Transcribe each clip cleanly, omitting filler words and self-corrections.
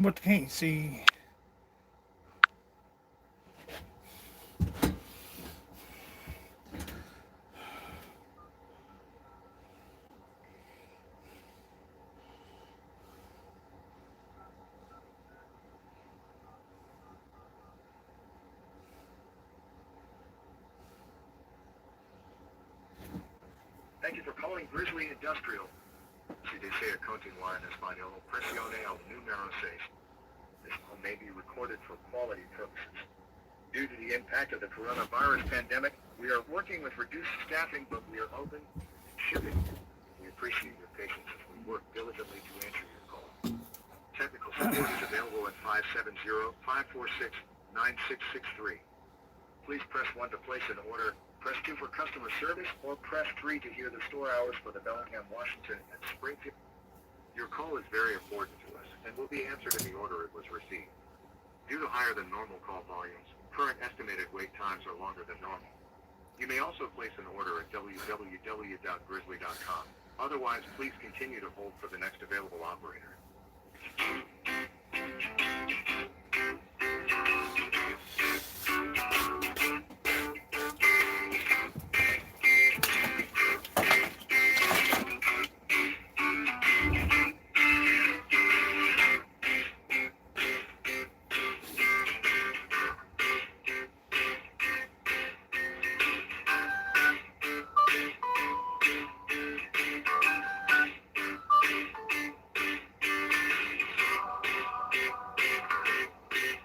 What can't see? Thank you for calling Grizzly Industrial. Si desea continuar en español, presione el número 6. This call may be recorded for quality purposes. Due to the impact of the coronavirus pandemic, we are working with reduced staffing, but we are open to shipping. We appreciate your patience as we work diligently to answer your call. Technical support is available at 570-546-9663. Please press 1 to place an order, press 2 for customer service, or press 3 to hear the store hours for the Bellingham, Washington, and Springfield. Your call is very important to us and will be answered in the order it was received. Due to higher than normal call volumes, current estimated wait times are longer than normal. You may also place an order at www.grizzly.com. Otherwise, please continue to hold for the next available operator.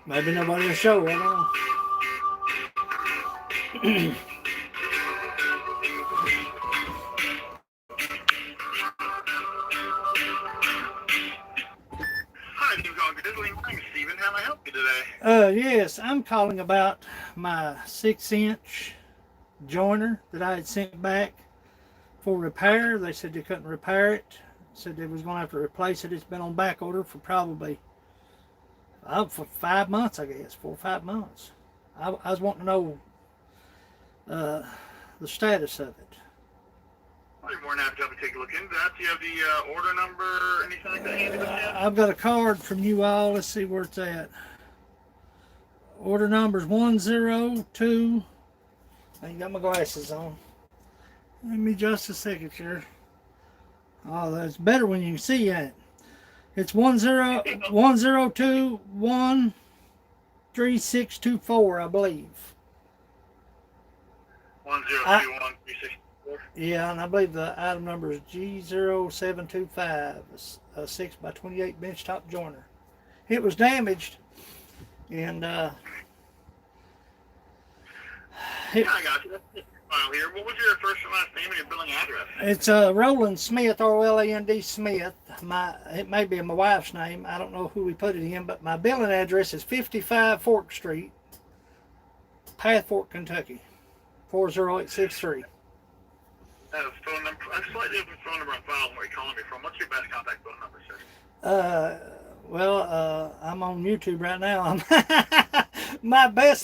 Maybe nobody will show. I don't know. Hi, this is Grizzly. I'm Steven. How may I help you today? Yes, I'm calling about my 6-inch joiner that I had sent back for repair. They said they couldn't repair it. Said they was going to have to replace it. It's been on back order for probably for 5 months, I guess, 4 or 5 months. I was wanting to know the status of it. Well, you're more than happy to take a look into that. Do you have the order number or anything like that handy with you? I've got a card from you all. Let's see where it's at. Order number's 102. I ain't got my glasses on. Give me just a second here. Oh, that's better when you can see it. It's 102136624, I believe. 1021364. Yeah, and I believe the item number is G0725, a 6 by 28 benchtop joiner. It was damaged, and Yeah, I got you. That's the file here. What was your first and last name and your billing address? it's Roland Smith, Roland Smith. It may be my wife's name. I don't know who we put it in, but my billing address is 55 Fork Street, Path Fork, Kentucky, 40863. Phone number. I slightly different phone number on file. Where are you calling me from? What's your best contact phone number, sir? I'm on YouTube right now.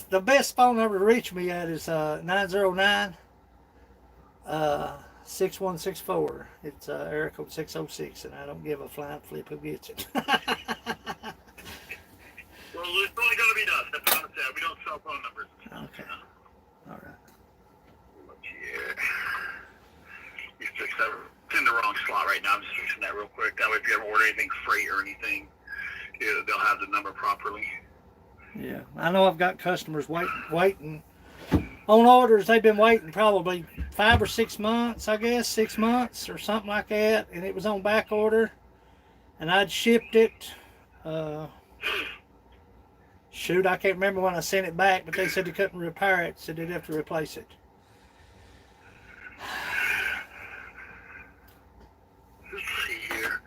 The best phone number to reach me at is 909 6164. It's area code 606, and I don't give a flying flip who gets it. Well, it's only going to be us. That's what I'm saying. We don't sell phone numbers. Okay. All right. Look here. You fixed that. It's in the wrong slot right now. I'm just fixing that real quick. That way, if you ever order anything freight or anything, they'll have the number properly. Yeah, I know I've got customers waiting on orders. They've been waiting probably 5 or 6 months, I guess, 6 months or something like that, and it was on back order, and I'd shipped it. Shoot, I can't remember when I sent it back, but they said they couldn't repair it, so they'd have to replace it. Let's see here.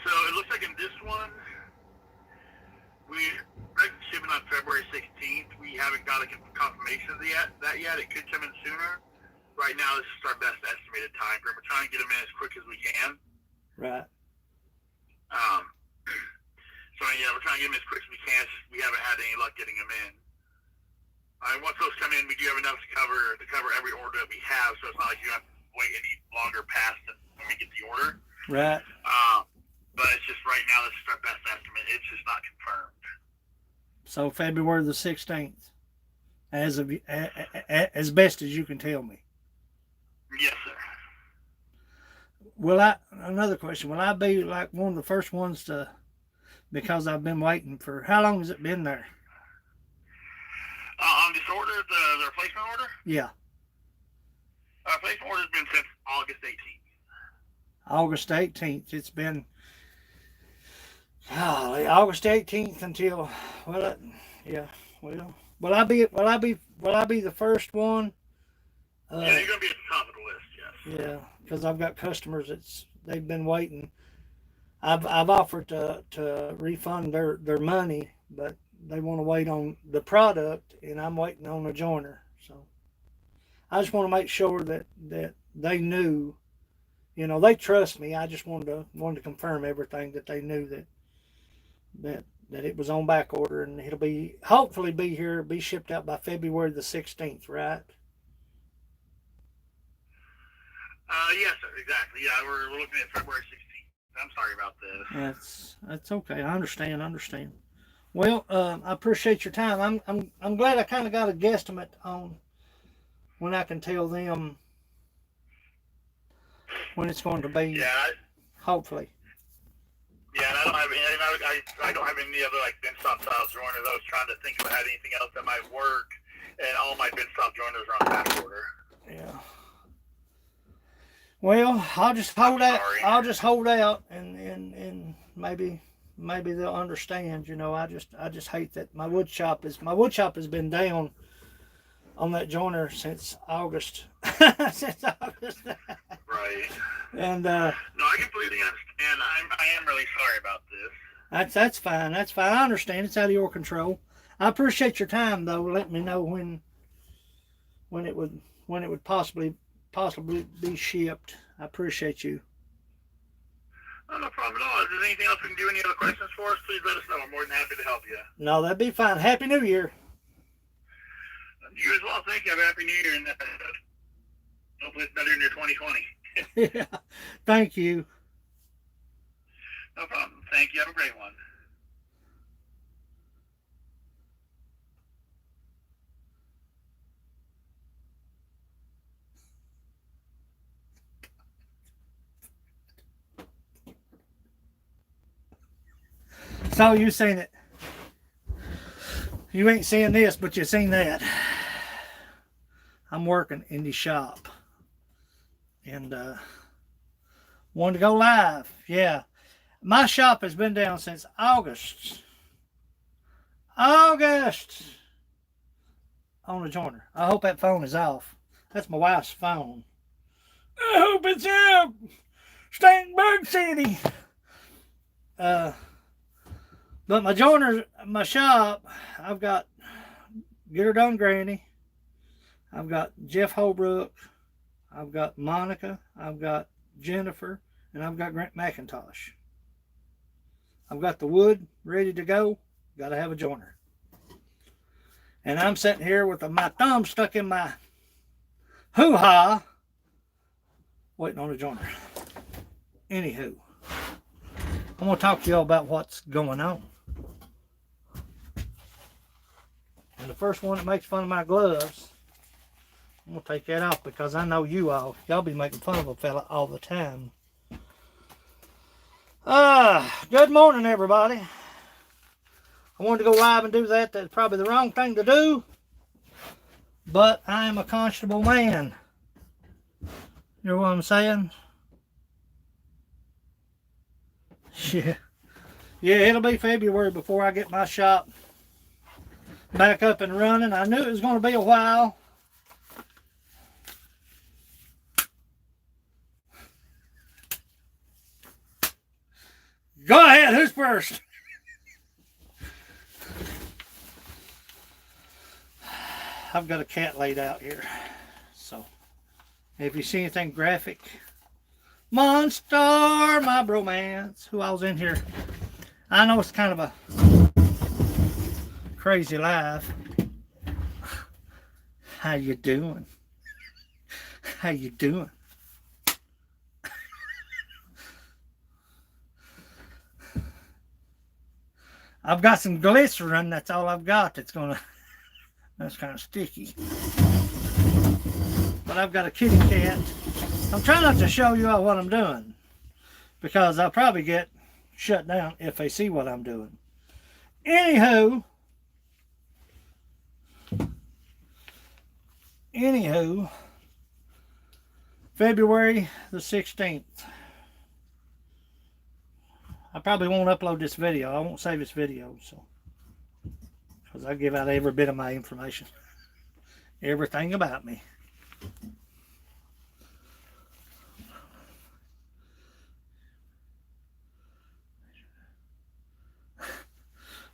So it looks like in this one, we're shipping on February 16th. We haven't got a confirmation of that yet. It could come in sooner. Right now, this is our best estimated time frame. We're trying to get them in as quick as we can. Right. So yeah, we're trying to get them as quick as we can. We haven't had any luck getting them in. Once those come in, we do have enough to cover every order that we have. So it's not like you have to wait any longer past we get the order. Right. But it's just right now, this is our best estimate. It's just not confirmed. So February the 16th, as best as you can tell me. Yes, sir. Another question, will I be like one of the first ones to, because I've been waiting for, how long has it been there? On this order, the replacement order? Yeah. Replacement order has been since August 18th. August 18th. It's been, golly, August 18th until, well, yeah, well, will I be the first one? Yeah, you're gonna be at the top of the list. Yes. Yeah, because I've got customers they've been waiting. I've offered to refund their money, but they want to wait on the product, and I'm waiting on a joiner. So I just want to make sure that they knew, you know, they trust me. I just wanted to confirm everything, that they knew that it was on back order, and it'll hopefully be shipped out by February the 16th, right? Yes, sir. Exactly. Yeah, we're looking at February 16th. I'm sorry about this. That's okay. I understand. Well, I appreciate your time. I'm glad I kind of got a guesstimate on when I can tell them when it's going to be. Yeah. Hopefully. Yeah, and I don't have any other like bench top style joiners. I was trying to think if I had anything else that might work, and all my bench top joiners are on back order. Yeah. Well, I'll just hold out, and maybe they'll understand. You know, I just hate that my wood shop has been down on that joiner since August. Right. And no, I completely understand. I am really sorry about this. That's fine. That's fine. I understand. It's out of your control. I appreciate your time, though. Let me know when it would possibly be shipped. I appreciate you. Oh, no problem at all. If there's anything else we can do, any other questions for us, please let us know. I'm more than happy to help you. No, that'd be fine. Happy New Year. You as well. Thank you. Have a happy New Year, and hopefully it's better in your 2020. Yeah. Thank you. No problem. Thank you. Have a great one. So you seen it. You ain't seeing this, but you seen that. I'm working in the shop. And wanted to go live. Yeah. My shop has been down since August. On the joiner. I hope that phone is off. That's my wife's phone. I hope it's out. Stank City. But my joiners, my shop, I've got Get Her Done Granny. I've got Jeff Holbrook. I've got Monica. I've got Jennifer. And I've got Grant McIntosh. I've got the wood ready to go. Got to have a joiner. And I'm sitting here with my thumb stuck in my hoo-ha, waiting on a joiner. Anywho, I'm going to talk to y'all about what's going on. And the first one that makes fun of my gloves, I'm going to take that off because I know y'all be making fun of a fella all the time. Good morning, everybody. I wanted to go live and do that. That's probably the wrong thing to do. But I am a constable man. You know what I'm saying? Yeah, it'll be February before I get my shop back up and running. I knew it was going to be a while. Go ahead, who's first? I've got a cat laid out here. So, if you see anything graphic, Monster, my bromance, who I was in here. I know it's kind of a crazy life. How you doing? How you doing? I've got some glycerin. That's all I've got. That's kind of sticky. But I've got a kitty cat. I'm trying not to show you all what I'm doing, because I'll probably get shut down if they see what I'm doing. Anywho, February the 16th. I probably won't upload this video. I won't save this video, so, because I give out every bit of my information, everything about me.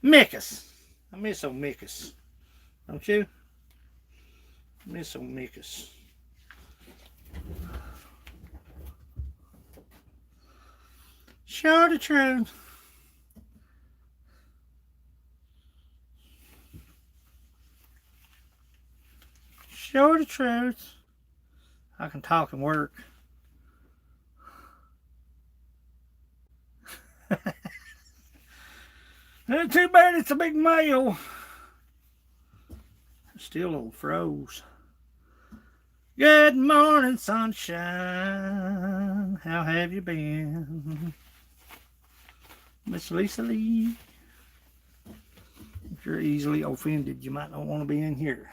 Mickus. I miss old Mickus. Don't you? I miss old Mickus. Show the truth. Show the truth. I can talk and work. Too bad it's a big male. Still a little froze. Good morning, sunshine. How have you been? Miss Lisa Lee. If you're easily offended, you might not want to be in here.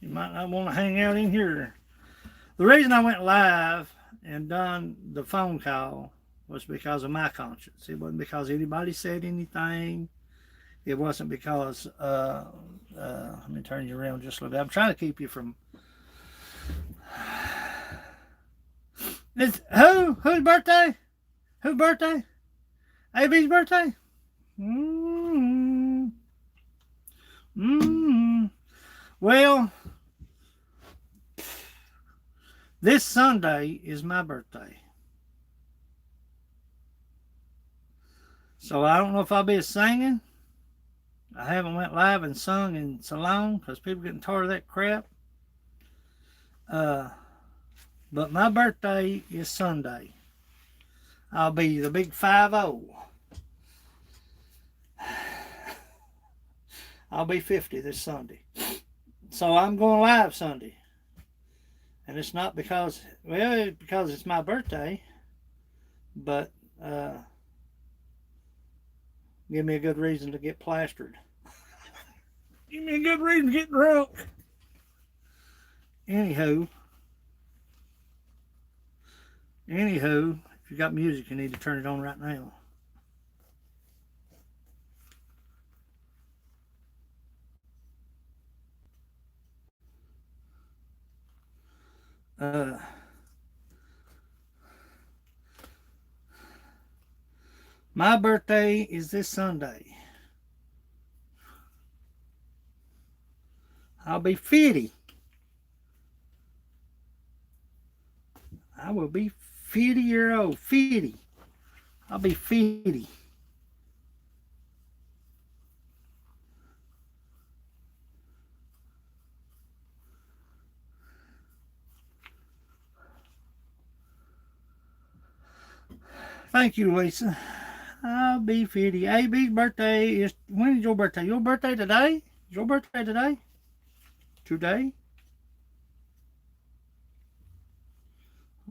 You might not want to hang out in here. The reason I went live and done the phone call was because of my conscience. It wasn't because anybody said anything. It wasn't because, let me turn you around just a little bit. I'm trying to keep you from... It's who? Whose birthday? Whose birthday? AB's birthday? Well, this Sunday is my birthday. So I don't know if I'll be singing. I haven't went live and sung in so long because people getting tired of that crap. But my birthday is Sunday. I'll be the big 5-0. I'll be 50 this Sunday. So I'm going live Sunday. And it's not because, well, it's because it's my birthday, but give me a good reason to get plastered. Give me a good reason to get drunk. Anywho, if you got music, you need to turn it on right now. My birthday is this Sunday. I'll be 50. I will be 50-year-old. 50. I'll be 50. Thank you, Lisa. I'll be 50. AB's birthday is... When is your birthday? Your birthday today? Is your birthday today? Today?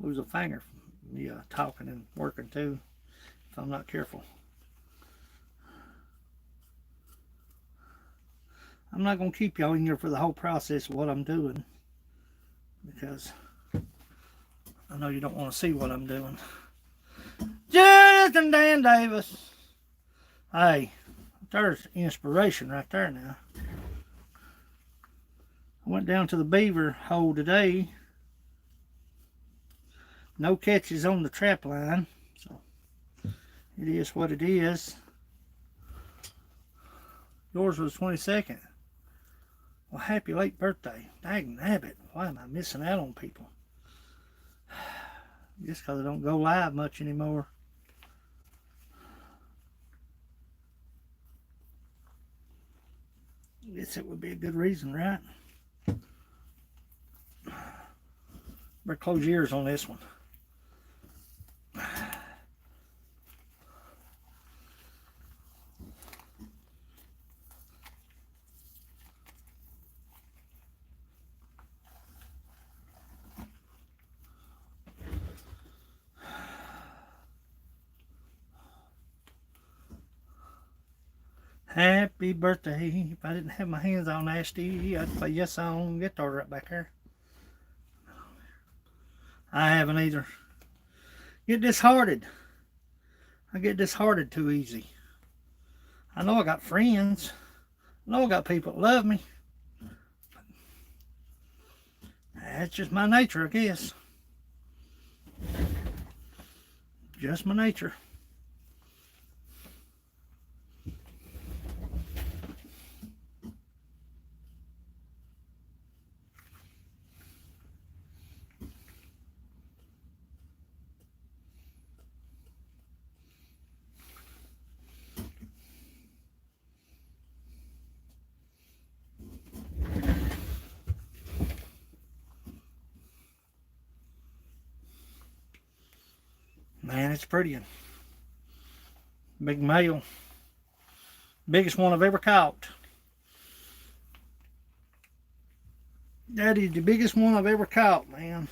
Lose a finger. Yeah, talking and working too, if I'm not careful. I'm not going to keep y'all in here for the whole process of what I'm doing, because I know you don't want to see what I'm doing. Jonathan Dan Davis. Hey, there's inspiration right there now. I went down to the beaver hole today. No catches on the trap line, so it is what it is. Yours was 22nd. Well, happy late birthday. Dang nabbit. Why am I missing out on people? Just because I don't go live much anymore. Guess it would be a good reason, right? Better close your ears on this one. Happy birthday. If I didn't have my hands on Nasty, I'd play Yes on guitar right back there. I haven't either. Get disheartened. I get disheartened too easy. I know I got friends. I know I got people that love me. That's just my nature, I guess. Just my nature. Man, it's pretty. Big male. Biggest one I've ever caught. That is the biggest one I've ever caught, man.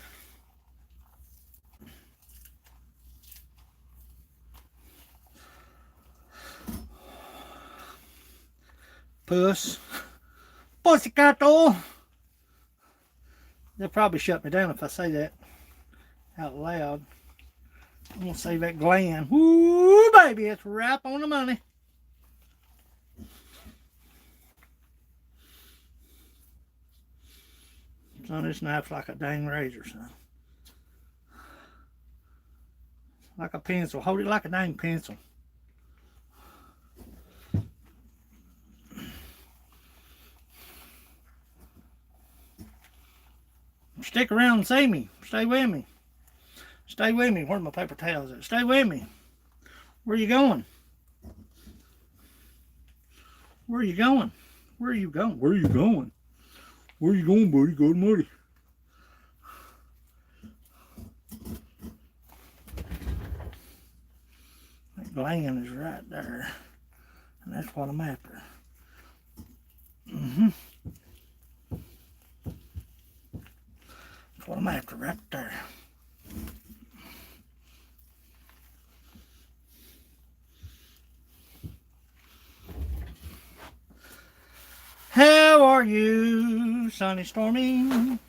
Puss. Pussycato. They'll probably shut me down if I say that out loud. I'm going to say that gland. Woo, baby, it's right on the money. Son, this knife's like a dang razor, son. Like a pencil. Hold it like a dang pencil. Stick around and see me. Stay with me. Stay with me. Where's my paper towels at? Stay with me. Where are you going? Where are you going? Where are you going? Where are you going? Where are you going, buddy? Go to Muddy. That gland is right there. And that's what I'm after. That's what I'm after right there. How are you, Sunny Stormy?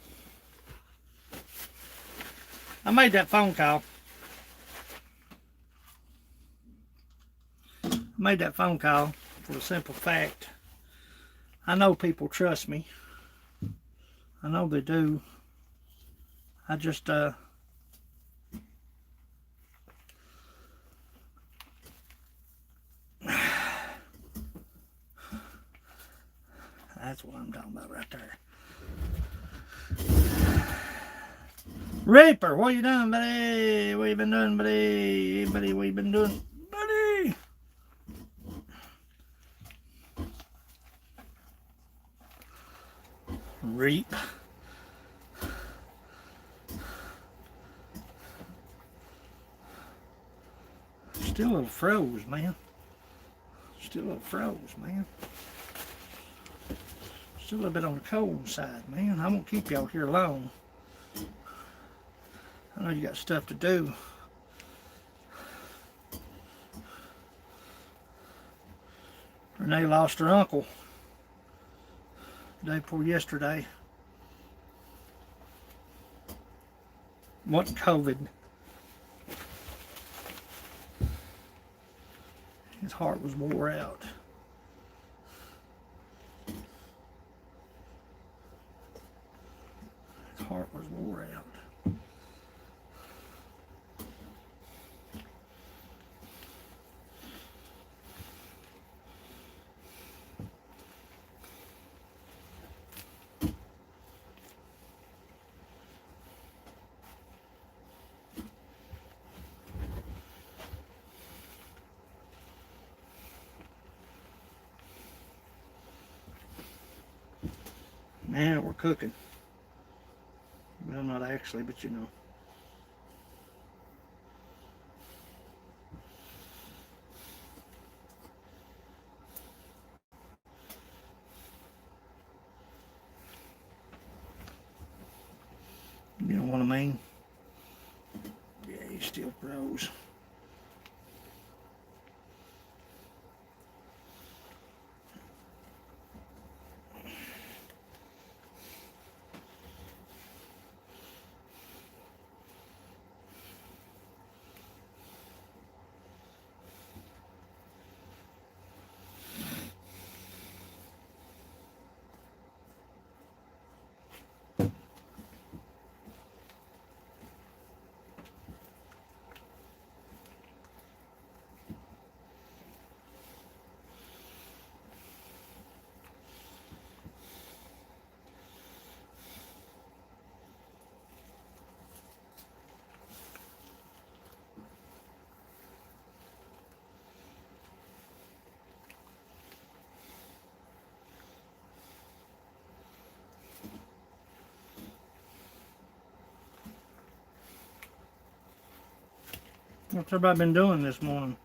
I made that phone call. I made that phone call for the simple fact I know people trust me. I know they do. I just that's what I'm talking about right there. Reaper, what you doing, buddy? What you been doing, buddy? Buddy, what you been doing, buddy? Reap. Still a little froze, man. Still a little froze, man. Still a little bit on the cold side, man. I won't keep y'all here long. I know you got stuff to do. Renee lost her uncle the day before yesterday. Wasn't COVID. His heart was wore out. His heart was wore out. Man, we're cooking. Well, not actually, but you know. You know what I mean? Yeah, he still froze. What's everybody been doing this morning?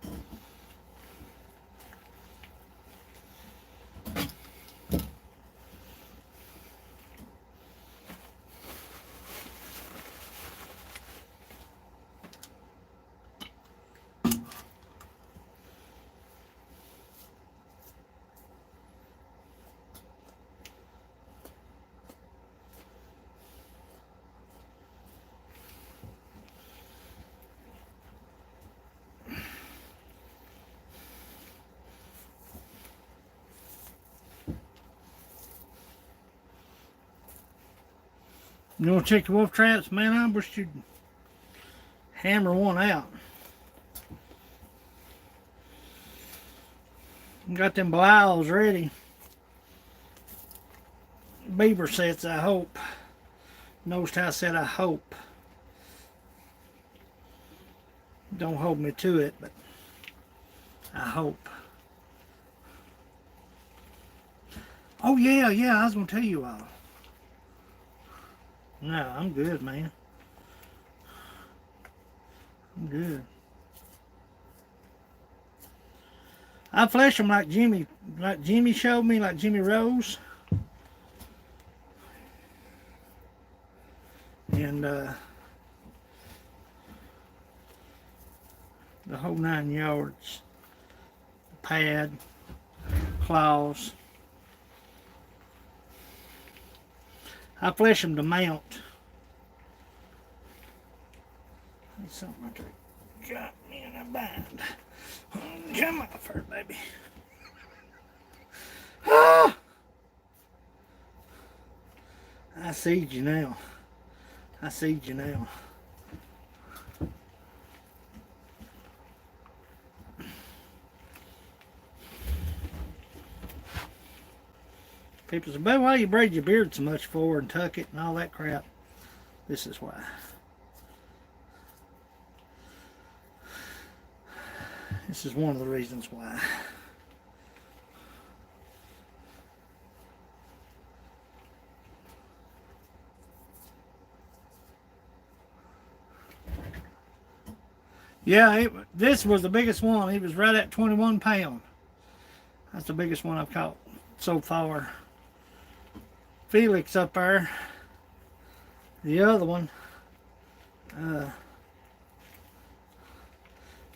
You want to check your wolf traps? Man, I wish you'd hammer one out. Got them blouse ready. Beaver sets, I hope. Noticed how I said I hope. Don't hold me to it, but I hope. Oh yeah, I was gonna tell you all. No, I'm good, man. I'm good. I flesh them like Jimmy showed me, like Jimmy Rose. And the whole 9 yards. Pad, claws. I flesh them to mount. That's something that got me in a bind. Come off her, baby. Ah! I see you now. I see you now. People say, "But why you braid your beard so much for and tuck it and all that crap?" This is why. This is one of the reasons why. Yeah, this was the biggest one. He was right at 21 pounds. That's the biggest one I've caught so far. Felix up there. The other one.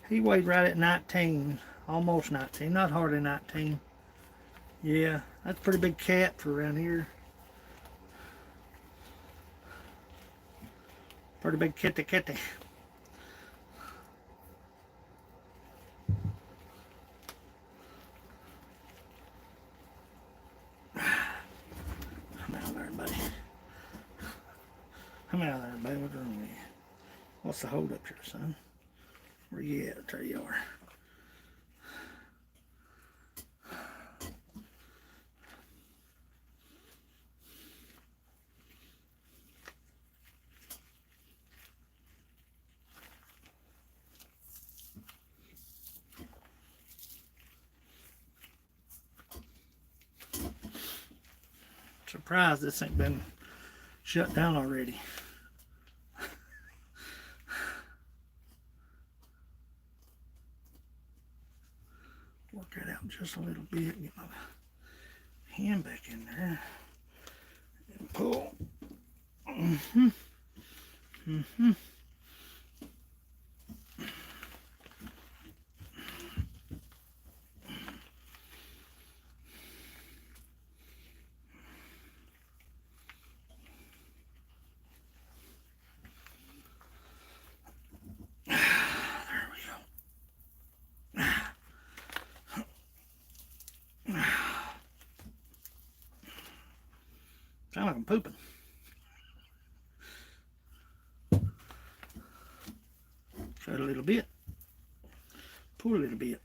He weighed right at 19. Almost 19. Not hardly 19. Yeah, that's a pretty big cat for around here. Pretty big kitty. Come out there, buddy. Come out there, baby. What's wrong with you? What's the hold up here, son? Where you at? There you are. Surprised this ain't been shut down already. Work that out just a little bit. Get my hand back in there and pull. Sound like I'm pooping. Shut a little bit. Pull a little bit.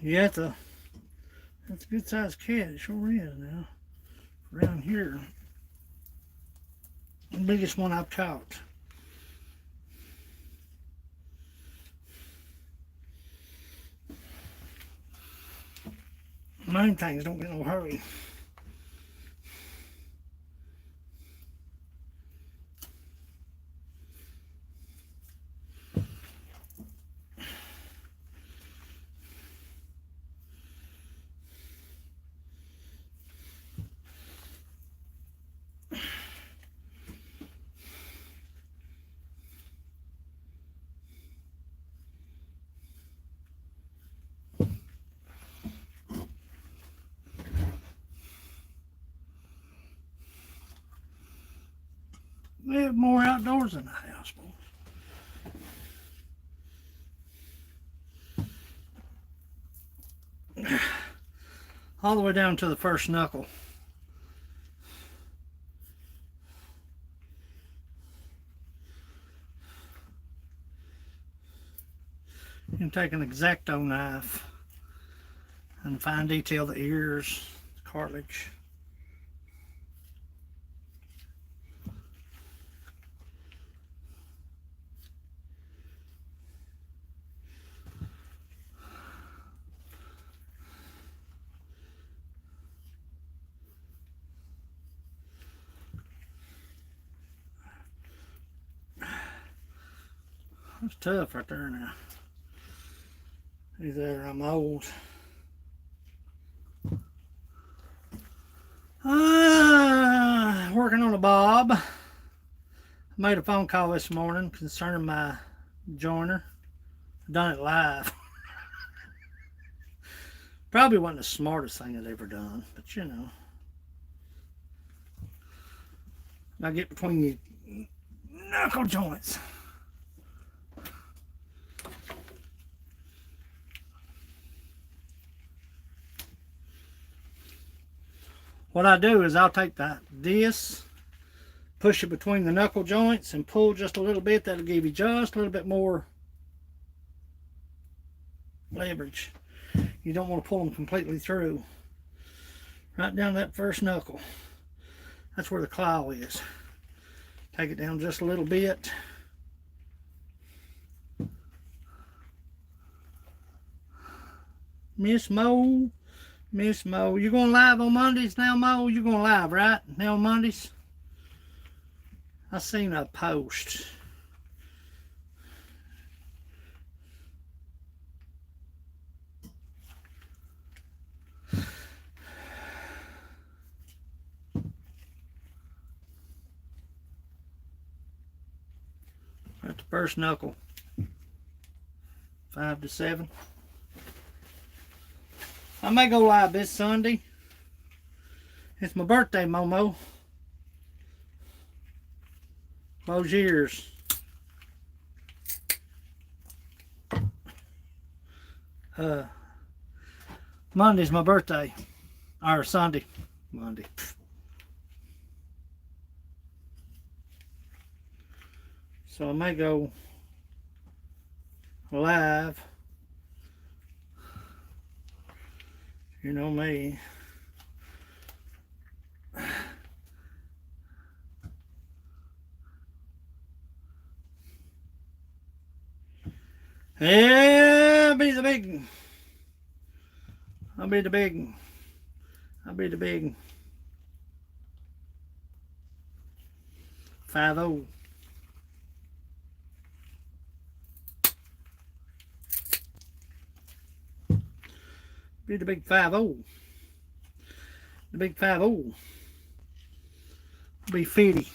Yeah, that's a good sized cat. It sure is now. Around here. The biggest one I've caught. Main things don't get no hurry. They have more outdoors than the house, boy. All the way down to the first knuckle. You can take an X-Acto knife and fine detail the ears, the cartilage. That's tough right there now. Either I'm old. Working on a bob. I made a phone call this morning concerning my joiner. Done it live. Probably wasn't the smartest thing I'd ever done, but you know. I get between your knuckle joints. What I do is I'll take this, push it between the knuckle joints and pull just a little bit. That'll give you just a little bit more leverage. You don't want to pull them completely through. Right down that first knuckle. That's where the claw is. Take it down just a little bit. Miss Mo. Miss Mo, you going live on Mondays now, Mo? You going live, right? Now on Mondays? I seen a post. At the first knuckle. 5 to 7. I may go live this Sunday. It's my birthday, Momo. Close your ears. Monday's my birthday. Or Sunday. Monday. So I may go live. You know me. Yeah, I'll be the big. I'll be the big. I'll be the big. 5-0. Be the big 5-0. The big 5-0. Be 50.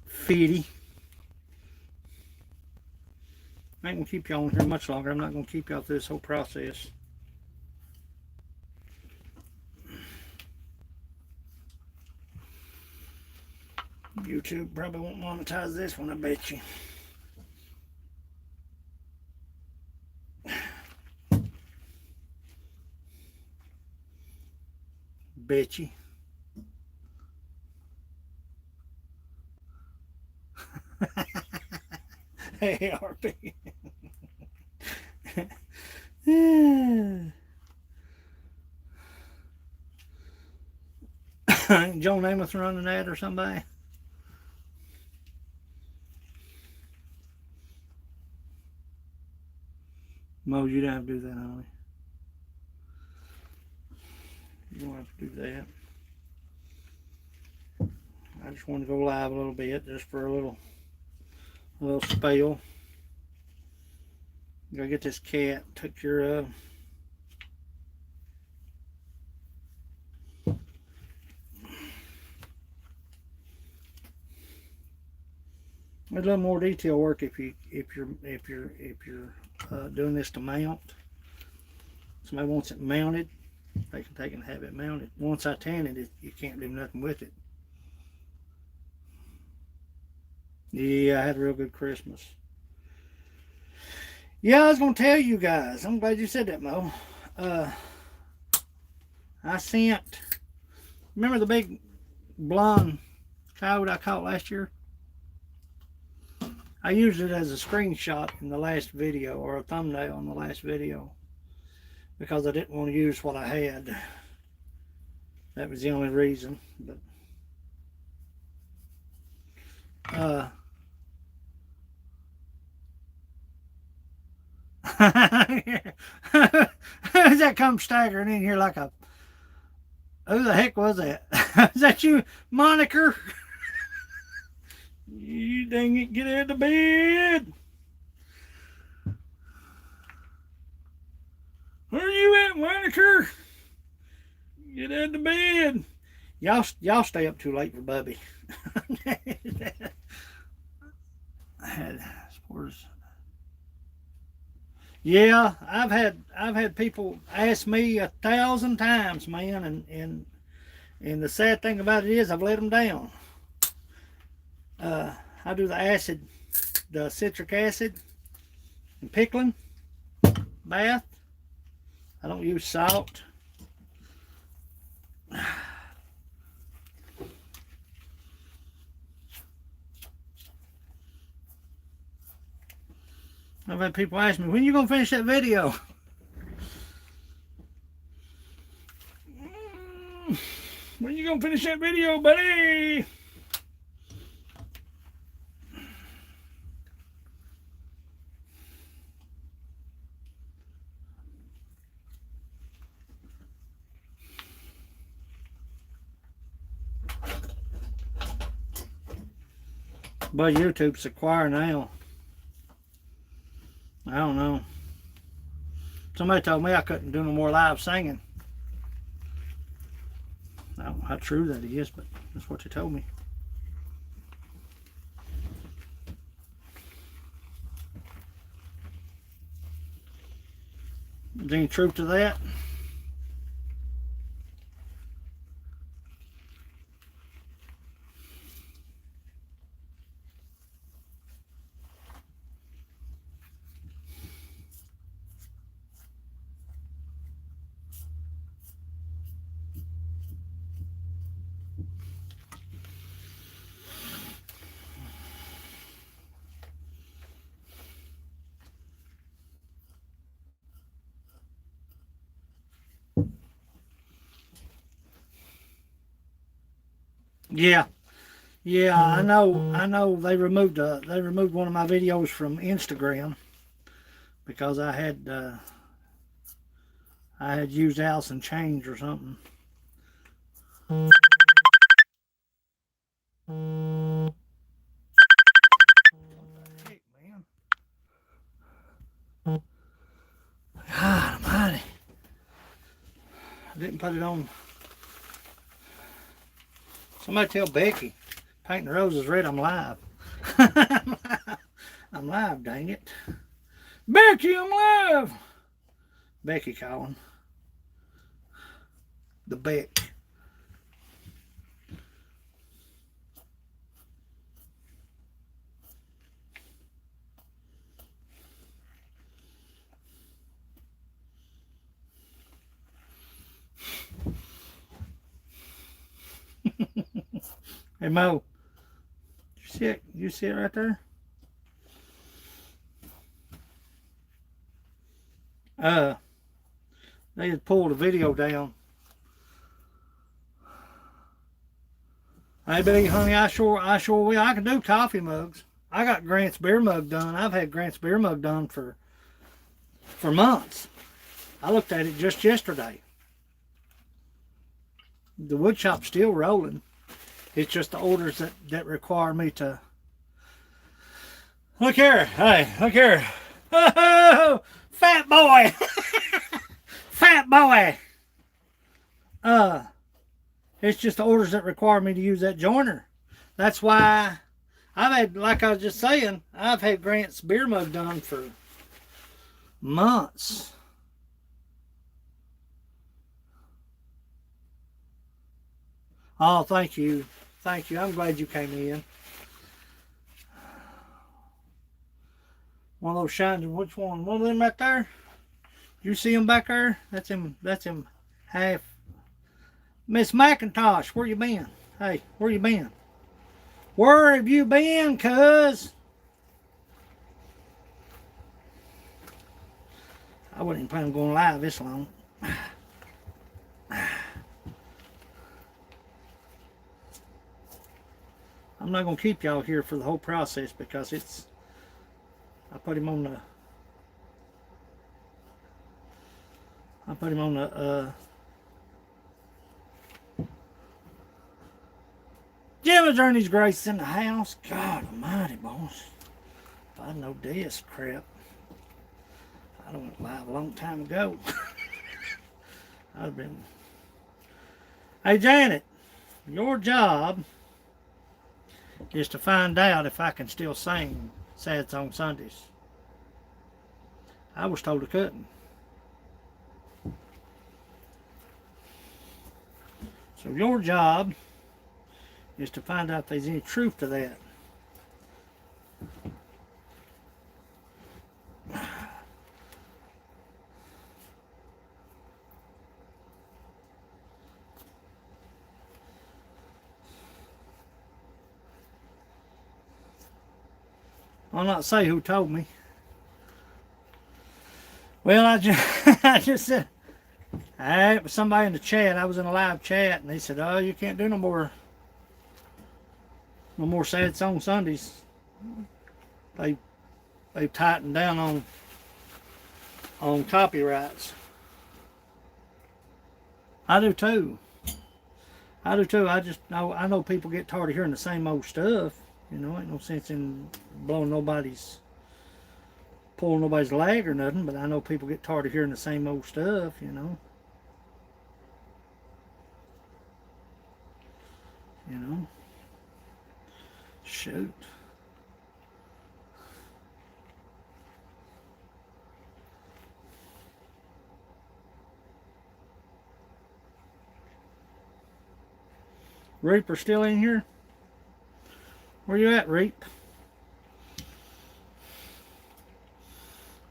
50. I ain't gonna keep y'all on here much longer. I'm not gonna keep y'all through this whole process. YouTube probably won't monetize this one, I bet you. Bet you. Hey, RP. Joe Namath running that or somebody. Mo, you don't have to do that, honey. You don't have to do that. I just want to go live a little bit, just for a little spell. Gotta get this cat took care of. A little more detail work if you're doing this to mount. Somebody wants it mounted, they can take and have it mounted. Once I tan it, you can't do nothing with it. Yeah, I had a real good Christmas. Yeah, I was gonna tell you guys. I'm glad you said that, Mo. I sent. Remember the big blonde coyote I caught last year? I used it as a screenshot in the last video, or a thumbnail in the last video, because I didn't want to use what I had. That was the only reason. But that come staggering in here like a, who the heck was that? Is that you, Moniker? You dang it, get out of bed. Where you at, Moniker? Get out of bed. Y'all stay up too late for Bubby. Yeah, I've had people ask me 1,000 times, man, and the sad thing about it is I've let them down. I do the citric acid and pickling bath. I don't use salt. I've had people ask me, when are you going to finish that video? When are you going to finish that video, buddy? But YouTube's a choir now. I don't know. Somebody told me I couldn't do no more live singing. I don't know how true that is, but that's what they told me. Is there any truth to that? Yeah, I know they removed one of my videos from Instagram because I had used Allison Chains or something. What the heck, man? God almighty. I didn't put it on. Somebody tell Becky, Painting the Roses Red, I'm live. I'm live, dang it. Becky, I'm live. Becky calling. The Beck. Hey Mo, you see it right there? They had pulled a video down. Hey, baby, honey, I sure will. I can do coffee mugs. I got Grant's beer mug done. I've had Grant's beer mug done for months. I looked at it just yesterday. The wood shop's still rolling. It's just the orders that require me to. Look here. Hey, look here. Oh, fat boy. Fat boy. It's just the orders that require me to use that joiner. That's why I've had, like I was just saying, I've had Grant's beer mug done for months. Oh, thank you. Thank you. I'm glad you came in. One of those shines. Which one? One of them right there? You see him back there? That's him. That's him. Half. Miss McIntosh, where you been? Hey, where you been? Where have you been, cuz? I wasn't even planning on going live this long. I'm not going to keep y'all here for the whole process because it's... I put him on the... Jim and Journey's Grace in the house. God almighty, boss. If I know this crap, I'd have went live a long time ago. I'd have been... Hey, Janet, your job is to find out if I can still sing Sad Song Sundays. I was told I couldn't. So your job is to find out if there's any truth to that. I'll not say who told me. Well, I just said, it was somebody in the chat. I was in a live chat, and they said, "Oh, you can't do no more Sad Song Sundays." They've tightened down on copyrights. I do too. I know people get tired of hearing the same old stuff. You know, ain't no sense in pulling nobody's leg or nothing, but I know people get tired of hearing the same old stuff, you know. You know. Shoot. Reaper still in here? Where you at, Reap?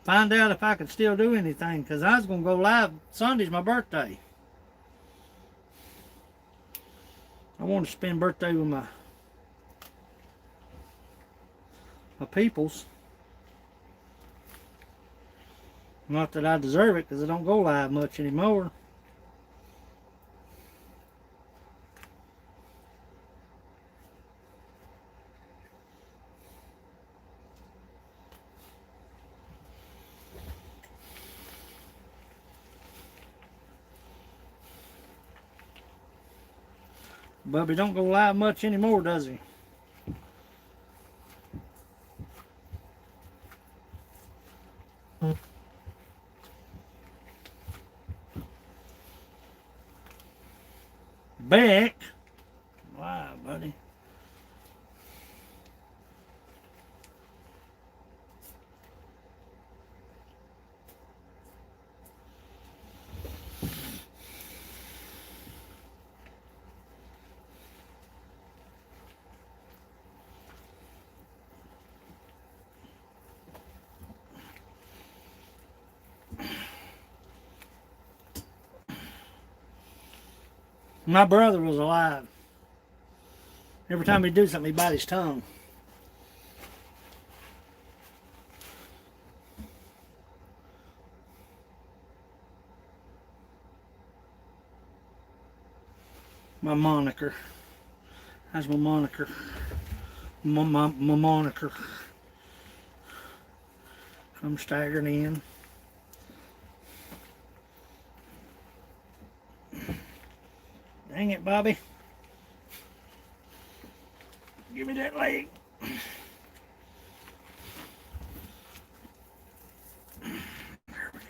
Find out if I can still do anything, because I was going to go live. Sunday's my birthday. I want to spend birthday with my peoples. Not that I deserve it, because I don't go live much anymore. Bubby don't go live much anymore, does he? Beck? Wow, buddy. My brother was alive. Every time he'd do something, he'd bite his tongue. My moniker. That's my moniker. My moniker. I'm staggering in. Dang it, Bobby. Give me that leg. There we go.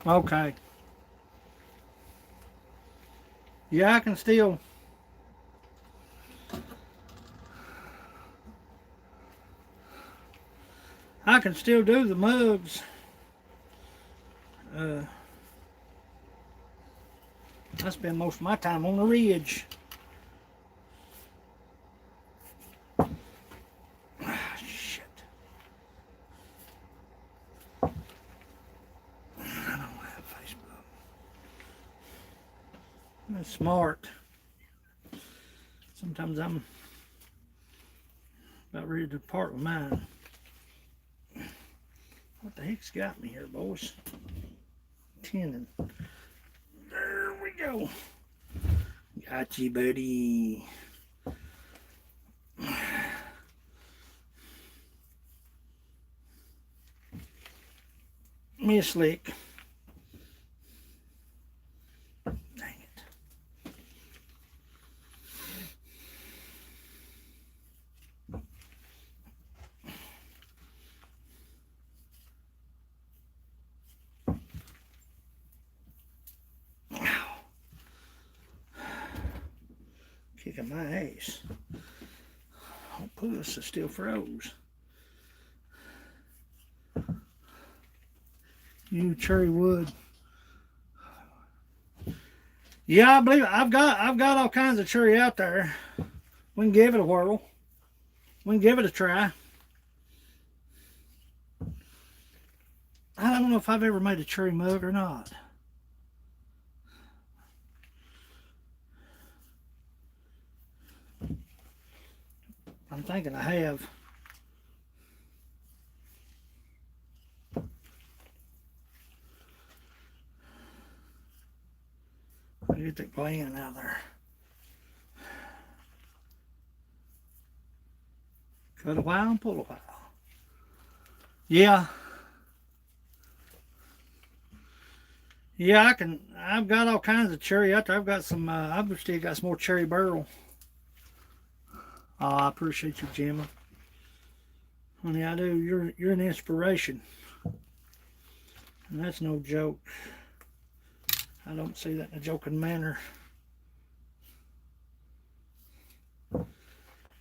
Okay. Yeah, I can still. I can still do the mugs. I spend most of my time on the ridge. Ah, shit. I don't have Facebook. That's smart. Sometimes I'm about ready to part with mine. What the heck's got me here, boys? Tenon. There we go. Got you, buddy. Miss Lick. Dang it. Ow. Kicking my ass. Oh, puss is still froze. You cherry wood. Yeah, I believe it. I've got all kinds of cherry out there. We can give it a whirl. We can give it a try. I don't know if I've ever made a cherry mug or not. I'm thinking I have. Get the gland out of there. Cut a while and pull a while. Yeah. Yeah, I've got all kinds of cherry out there. I've got some, I've still got some more cherry burl. Oh, I appreciate you, Gemma. Honey, I do. You're an inspiration. And that's no joke. I don't say that in a joking manner.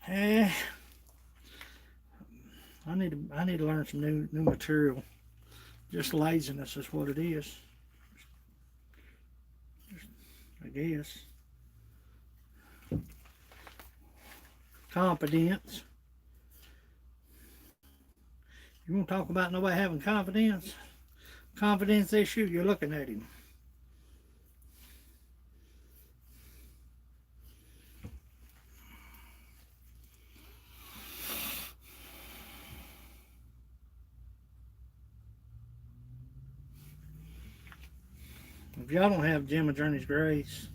Eh, I need to learn some new material. Just laziness is what it is. I guess. Confidence. You want to talk about nobody having confidence? Confidence issue, you're looking at him. If y'all don't have Gemma Journey's Grace,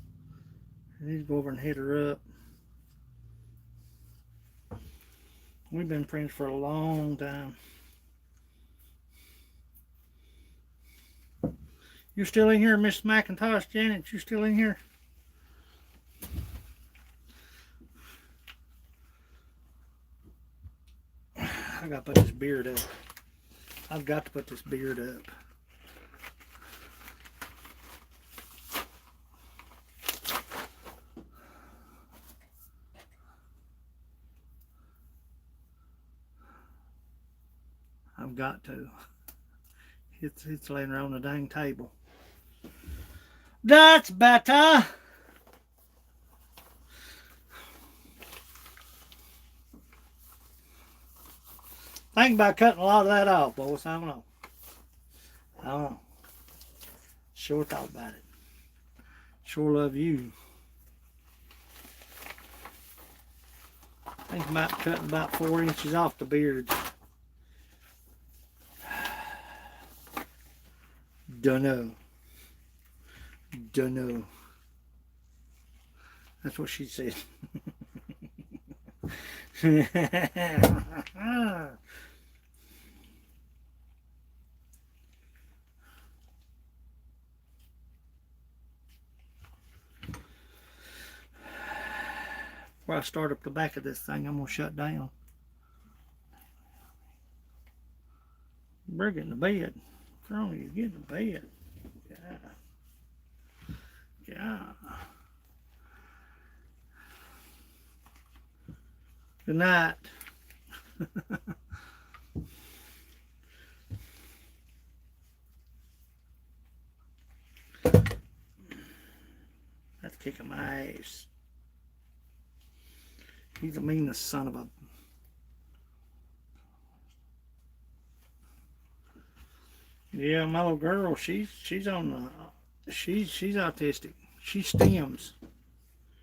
you need to go over and hit her up. We've been friends for a long time. You still in here, Miss McIntosh, Janet? You still in here? I gotta put this beard up. I've got to put this beard up. I've got to. It's laying around the dang table. That's better. Think about cutting a lot of that off, boys. I don't know. Oh, sure thought about it. Sure love you. Think about cutting about 4 inches off the beard. Dunno. Dunno. That's what she said. Before I start up the back of this thing, I'm going to shut down. We're getting to bed. Girl, you get to bed. Yeah. Yeah. Good night. That's kicking my ass. He's the meanest son of a... Yeah, my little girl, she's on the... She's autistic. She stems.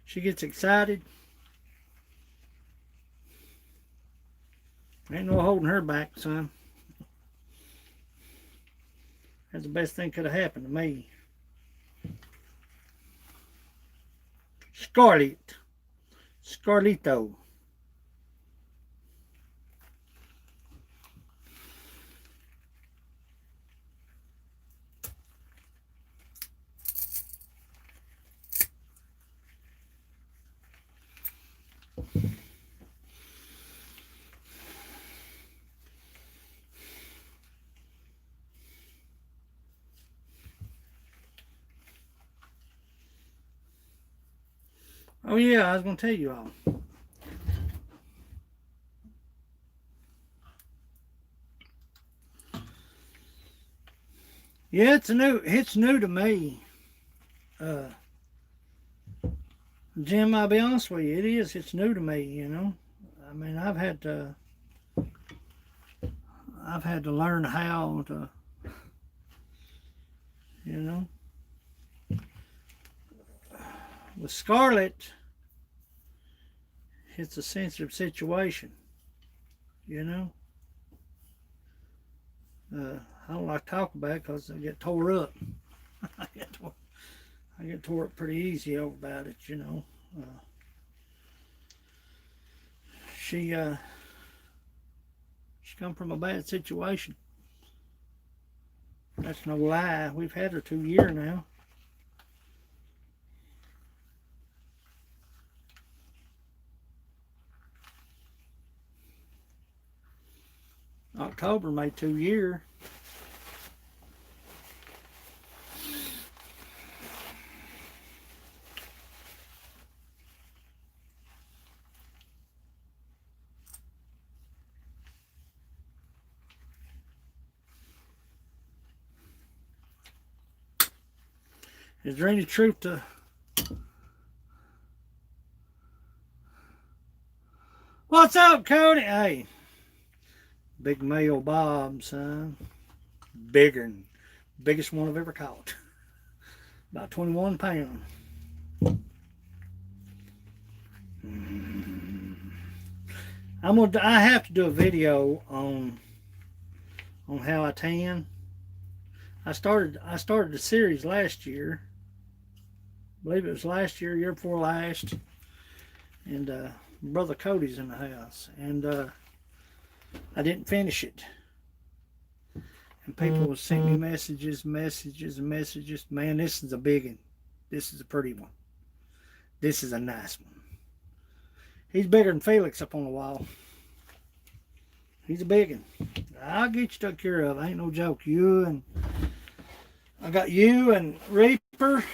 She gets excited. Ain't no holding her back, son. That's the best thing could have happened to me. Scarlet. Scarlito. Oh yeah, I was going to tell you all. Yeah, it's new to me. Jim, I'll be honest with you, it's new to me, you know. I mean, I've had to learn how to, you know. With Scarlett, it's a sensitive situation, you know. I don't like to talk about it because I get tore up. I get tore up pretty easy over about it, you know. She come from a bad situation. That's no lie. We've had her 2 years now. October made 2 years. Is there any truth to... What's up, Cody? Hey. Big male Bob, son. Biggest one I've ever caught. About 21 pounds. I have to do a video on how I tan. I started the series last year. I believe it was last year before last. And Brother Cody's in the house. And I didn't finish it. And people would send me messages. Man, this is a big one. This is a pretty one. This is a nice one. He's bigger than Felix up on the wall. He's a big one. I'll get you took care of. Ain't no joke. I got you and Reaper.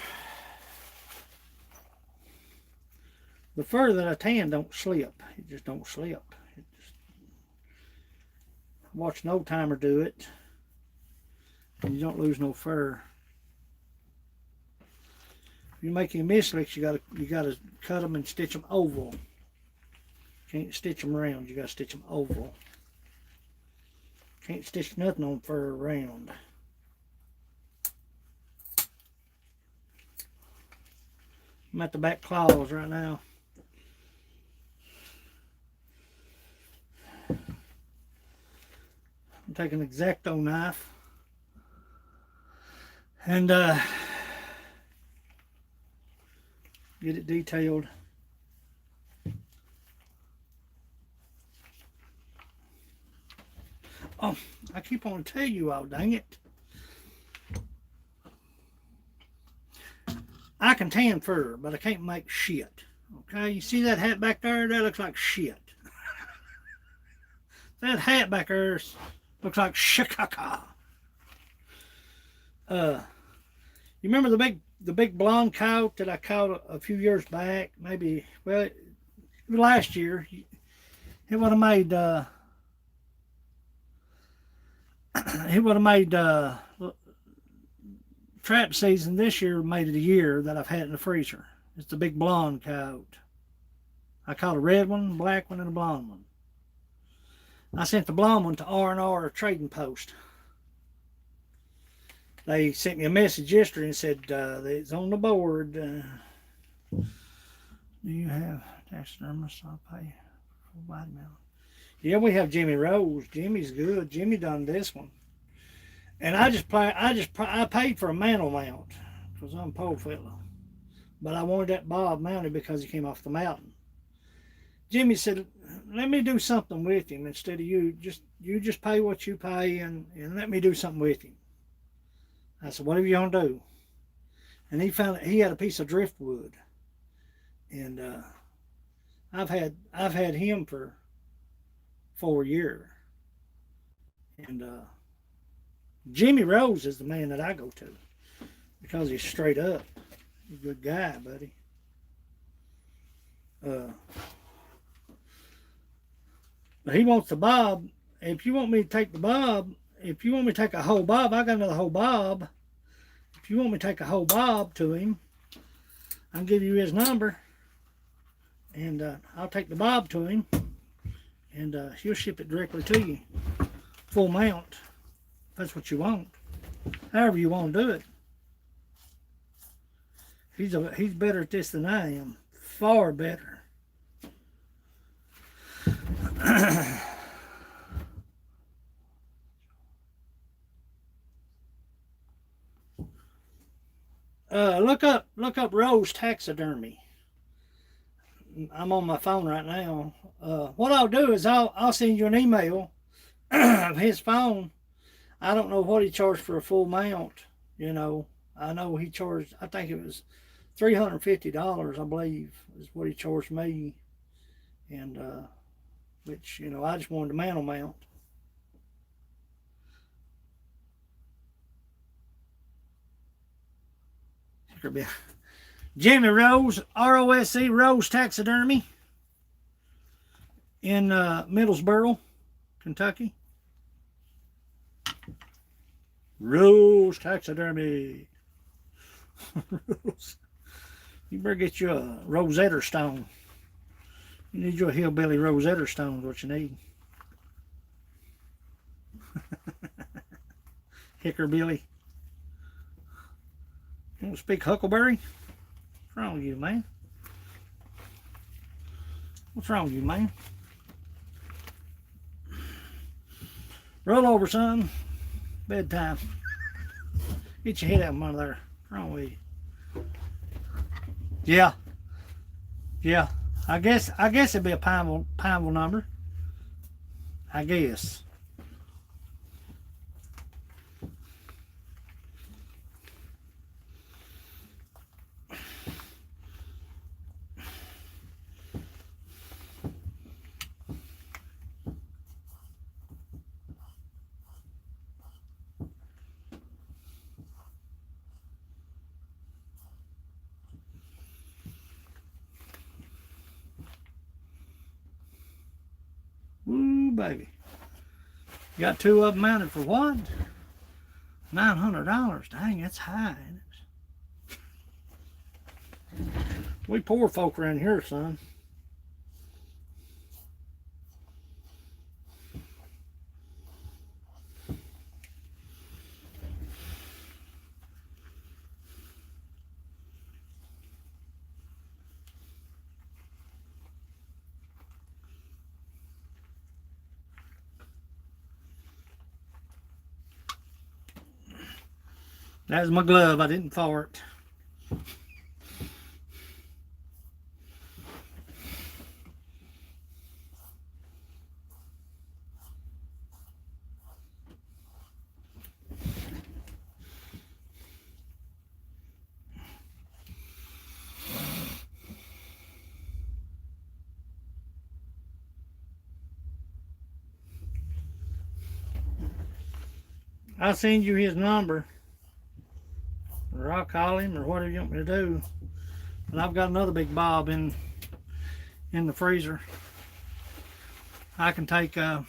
The fur that I tan don't slip. It just don't slip. Watch an old timer do it. And you don't lose no fur. If you're making mislicks, you gotta cut them and stitch them oval. Can't stitch them round. You gotta stitch them oval. Can't stitch nothing on fur round. I'm at the back claws right now. I'm taking an X-Acto knife and get it detailed. Oh, I keep on telling you all, dang it. I can tan fur, but I can't make shit. Okay, you see that hat back there? That looks like shit. That hat back there looks like shikaka. You remember the big blonde coat that I caught a few years back? Maybe, well, it was last year. It would have made trap season this year made it a year that I've had in the freezer. It's the big blonde coat. I caught a red one, a black one, and a blonde one. I sent the blonde one to R&R Trading Post. They sent me a message yesterday and said it's on the board. Do you have taxidermist? I'll pay full body mount. Yeah, we have Jimmy Rose. Jimmy's good. Jimmy done this one. And I paid for a mantle mount because I'm a pole fellow. But I wanted that Bob mounted because he came off the mountain. Jimmy said, let me do something with him instead of you just pay what you pay and let me do something with him. I said, whatever you want to do. And he had a piece of driftwood. And I've had him for 4 years. And Jimmy Rose is the man that I go to because he's straight up. He's a good guy, buddy. But he wants the bob. If you want me to take the bob, if you want me to take a whole bob, I got another whole bob. If you want me to take a whole bob to him, I'll give you his number. And I'll take the bob to him. And he'll ship it directly to you. Full mount. If that's what you want. However you want to do it. He's better at this than I am. Far better. Look up Rose Taxidermy. I'm on my phone right now. What I'll do is I'll send you an email of his phone. I don't know what he charged for a full mount. You know, I know he charged. I think it was $350. I believe is what he charged me, and which I just wanted a mantle mount. Jimmy Rose, ROSE, Rose Taxidermy in Middlesboro, Kentucky. Rose Taxidermy. Rose. You better get you a Rosetta Stone. You need you a hillbilly Rosetta Stone is what you need. Hickorbilly. You want to speak Huckleberry? What's wrong with you, man? What's wrong with you, man? Roll over, son. Bedtime. Get your head out from under there. What's wrong with you? Yeah. Yeah. I guess it'd be a Pineville number. I guess. Ooh, baby. You got two of them mounted for what? $900. Dang, that's high, ain't it? We poor folk around here, son. That was my glove. I didn't fart. I'll send you his number, or I'll call him, or whatever you want me to do. And I've got another big bob in the freezer. I can take Chunky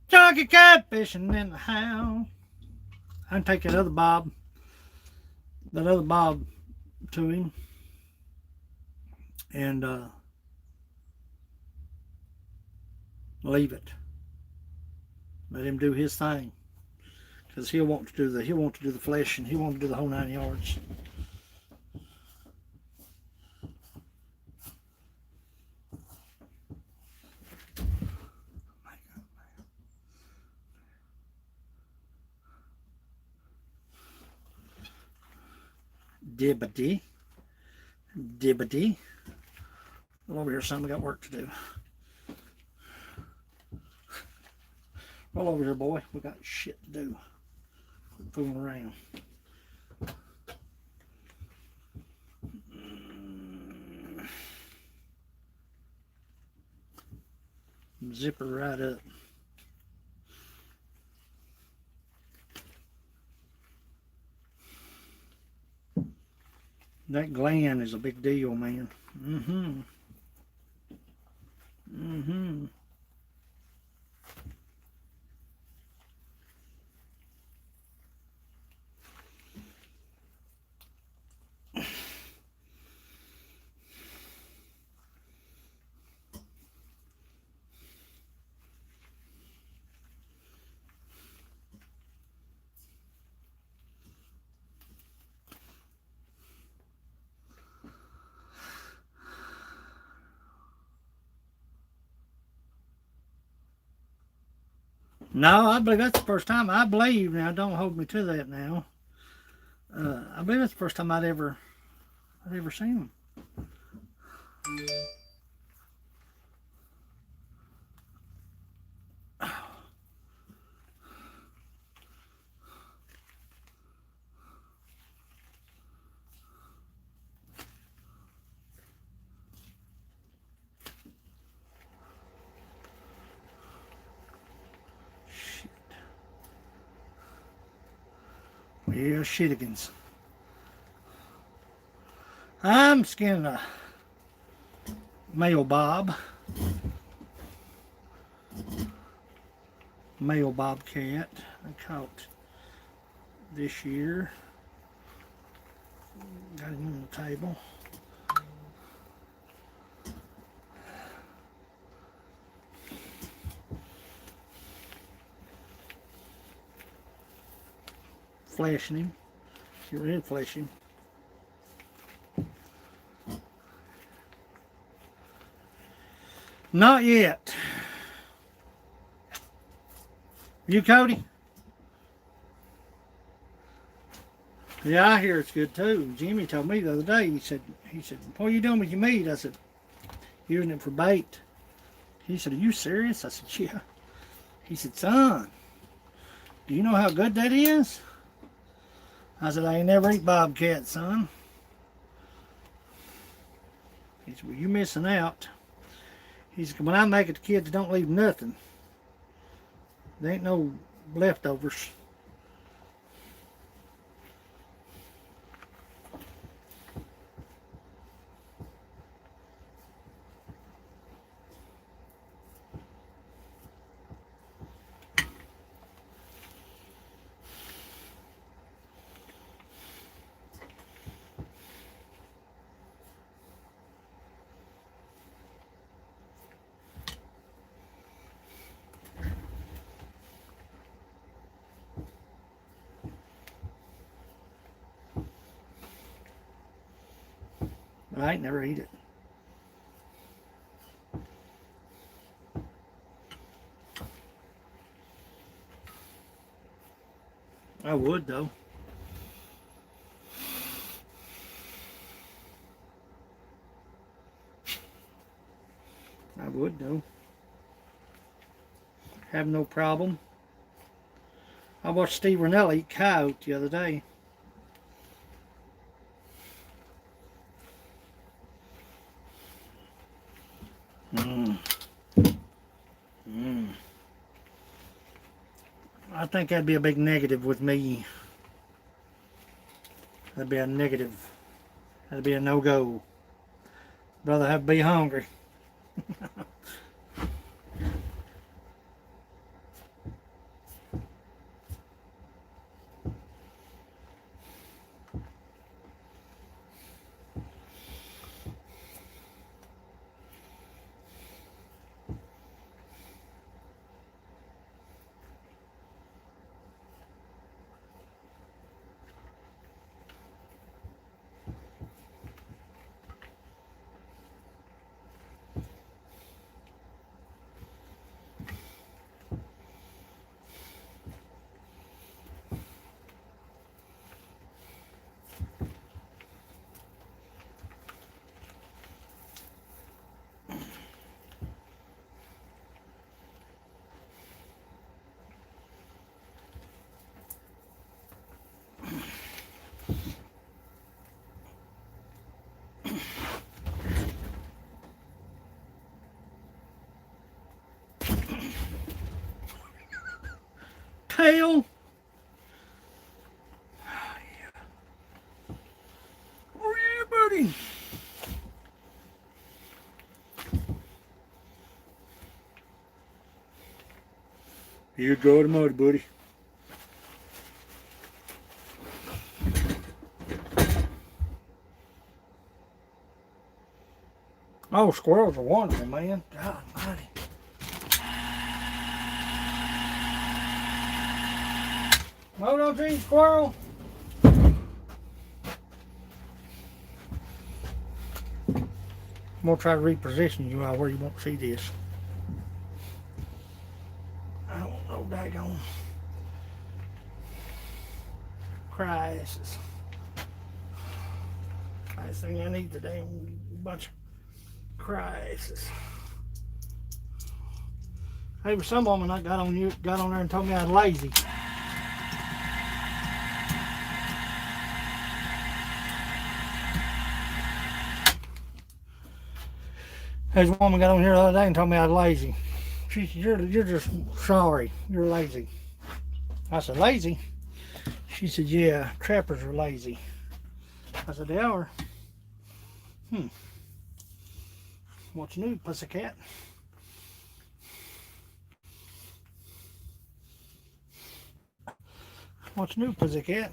catfishing in the house. I can take that other bob to him, and leave it. Let him do his thing, because he'll want to do the flesh, and he'll want to do the whole 9 yards. Dibbity. Roll over here, son. We got work to do. Roll over here, boy. We got shit to do. Quit fooling around. Zip her right up. That gland is a big deal, man. No, I believe that's the first time. I believe, now don't hold me to that now. I believe that's the first time I'd ever seen them. Yeah, shitigans. I'm skinning a male bobcat. I caught this year. Got him on the table. Flashing him. Get rid of flashing. Not yet. You, Cody? Yeah, I hear it's good too. Jimmy told me the other day, he said, what are you doing with your meat? I said, using it for bait. He said, are you serious? I said, yeah. He said, son, do you know how good that is? I said, I ain't never eat bobcat, son. He said, well, you missing out. He said, when I make it to kids, don't leave nothing. There ain't no leftovers. I ain't never eat it. I would though. would though. Have no problem. I watched Steve Rennell eat coyote the other day. I think that'd be a big negative with me. That'd be a negative. That'd be a no-go. Rather have be hungry. Tail. Oh yeah, buddy. You go to mud, buddy. Oh, squirrels are wonderful, man. God almighty. Hold on to you, squirrel. I'm gonna try to reposition you out where you won't see this. I don't know, daggone. Cry asses. Last thing I need today, a bunch of cry asses. Hey, was some woman that got on there and told me I was lazy. There's a woman got on here the other day and told me I was lazy. She said, you're just sorry. You're lazy. I said, lazy? She said, yeah, trappers are lazy. I said, they are. What's new, pussycat? What's new, pussycat?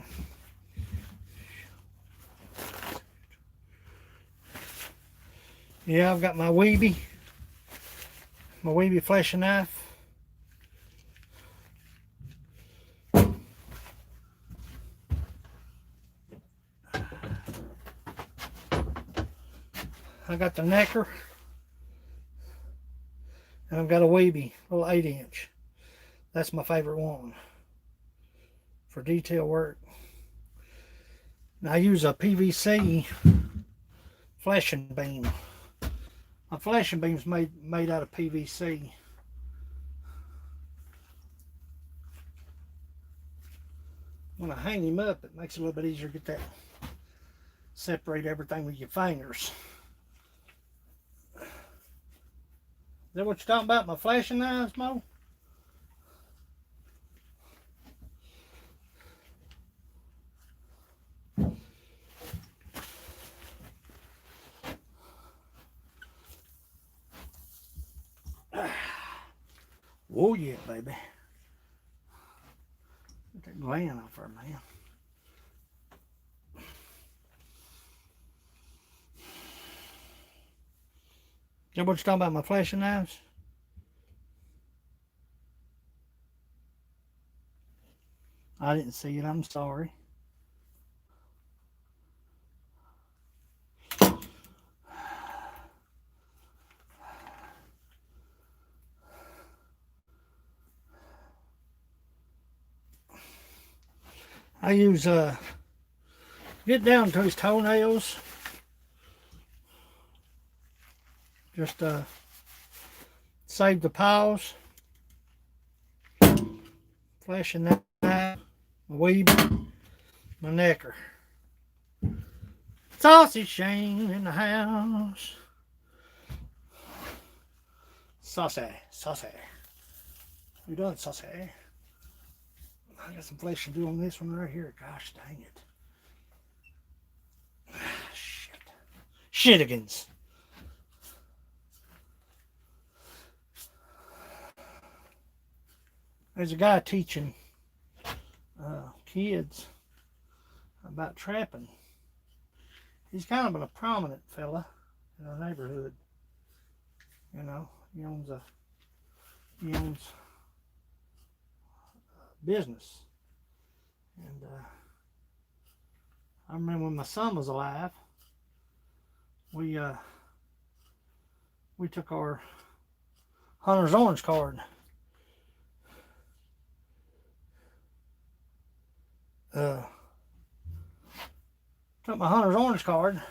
Yeah, I've got my Weeby flashing knife. I got the Necker, and I've got a Weeby, little 8-inch. That's my favorite one for detail work. And I use a PVC flashing beam. My flashing beam's made out of PVC. When I hang him up, it makes it a little bit easier to get that, separate everything with your fingers. Is that what you're talking about, my flashing knives, Mo? Oh yeah, baby. Get that gland off her, man. Is that what you're talking about, my flashing knives? I didn't see it, I'm sorry. I use get down to his toenails. Just Save the paws. Flashing that knife. My weed. My necker. Sausage Shane in the house. Saucy. You done, Saucy? I got some flesh to do on this one right here. Gosh dang it. Shit. Shitigans. There's a guy teaching kids about trapping. He's kind of a prominent fella in our neighborhood. You know, he owns a business. And I remember when my son was alive, we took our Hunter's Orange card. Took my Hunter's Orange card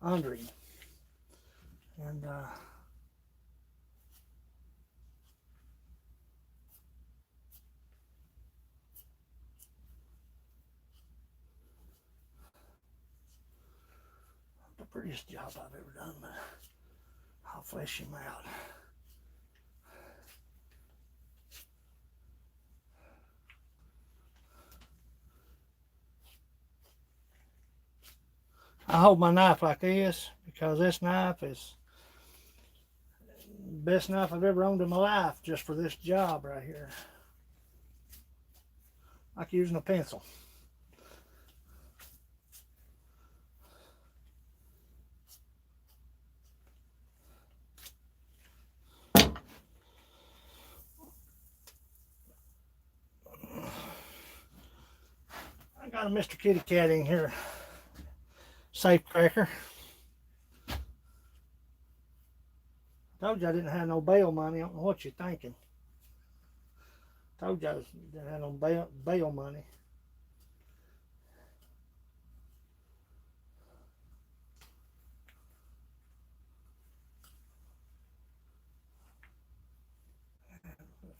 under him. And the prettiest job I've ever done, but I'll flesh him out. I hold my knife like this because this knife is the best knife I've ever owned in my life just for this job right here. Like using a pencil. I got a Mr. Kitty Cat in here. Safe cracker. Told you I didn't have no bail money. I don't know what you're thinking. Told you I didn't have no bail money.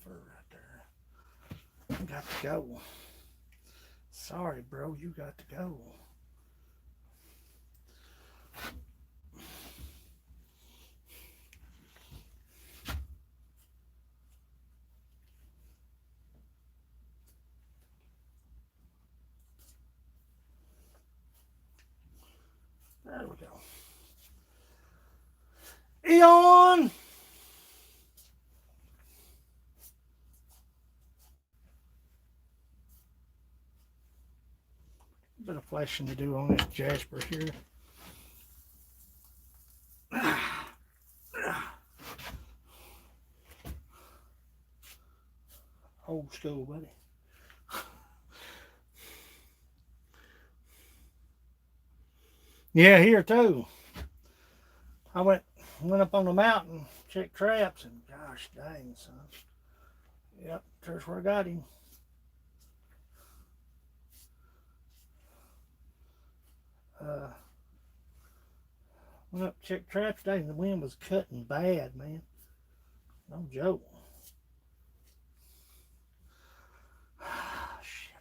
Fur right there. I got to go. Sorry, bro. You got to go. There we go. Eon! Bit of fleshing to do on this Jasper here. Old school, buddy. Yeah, here too. I went up on the mountain, checked traps, and gosh dang, son. Yep, there's where I got him. Went up, checked traps today, and the wind was cutting bad, man. No joke. Shit.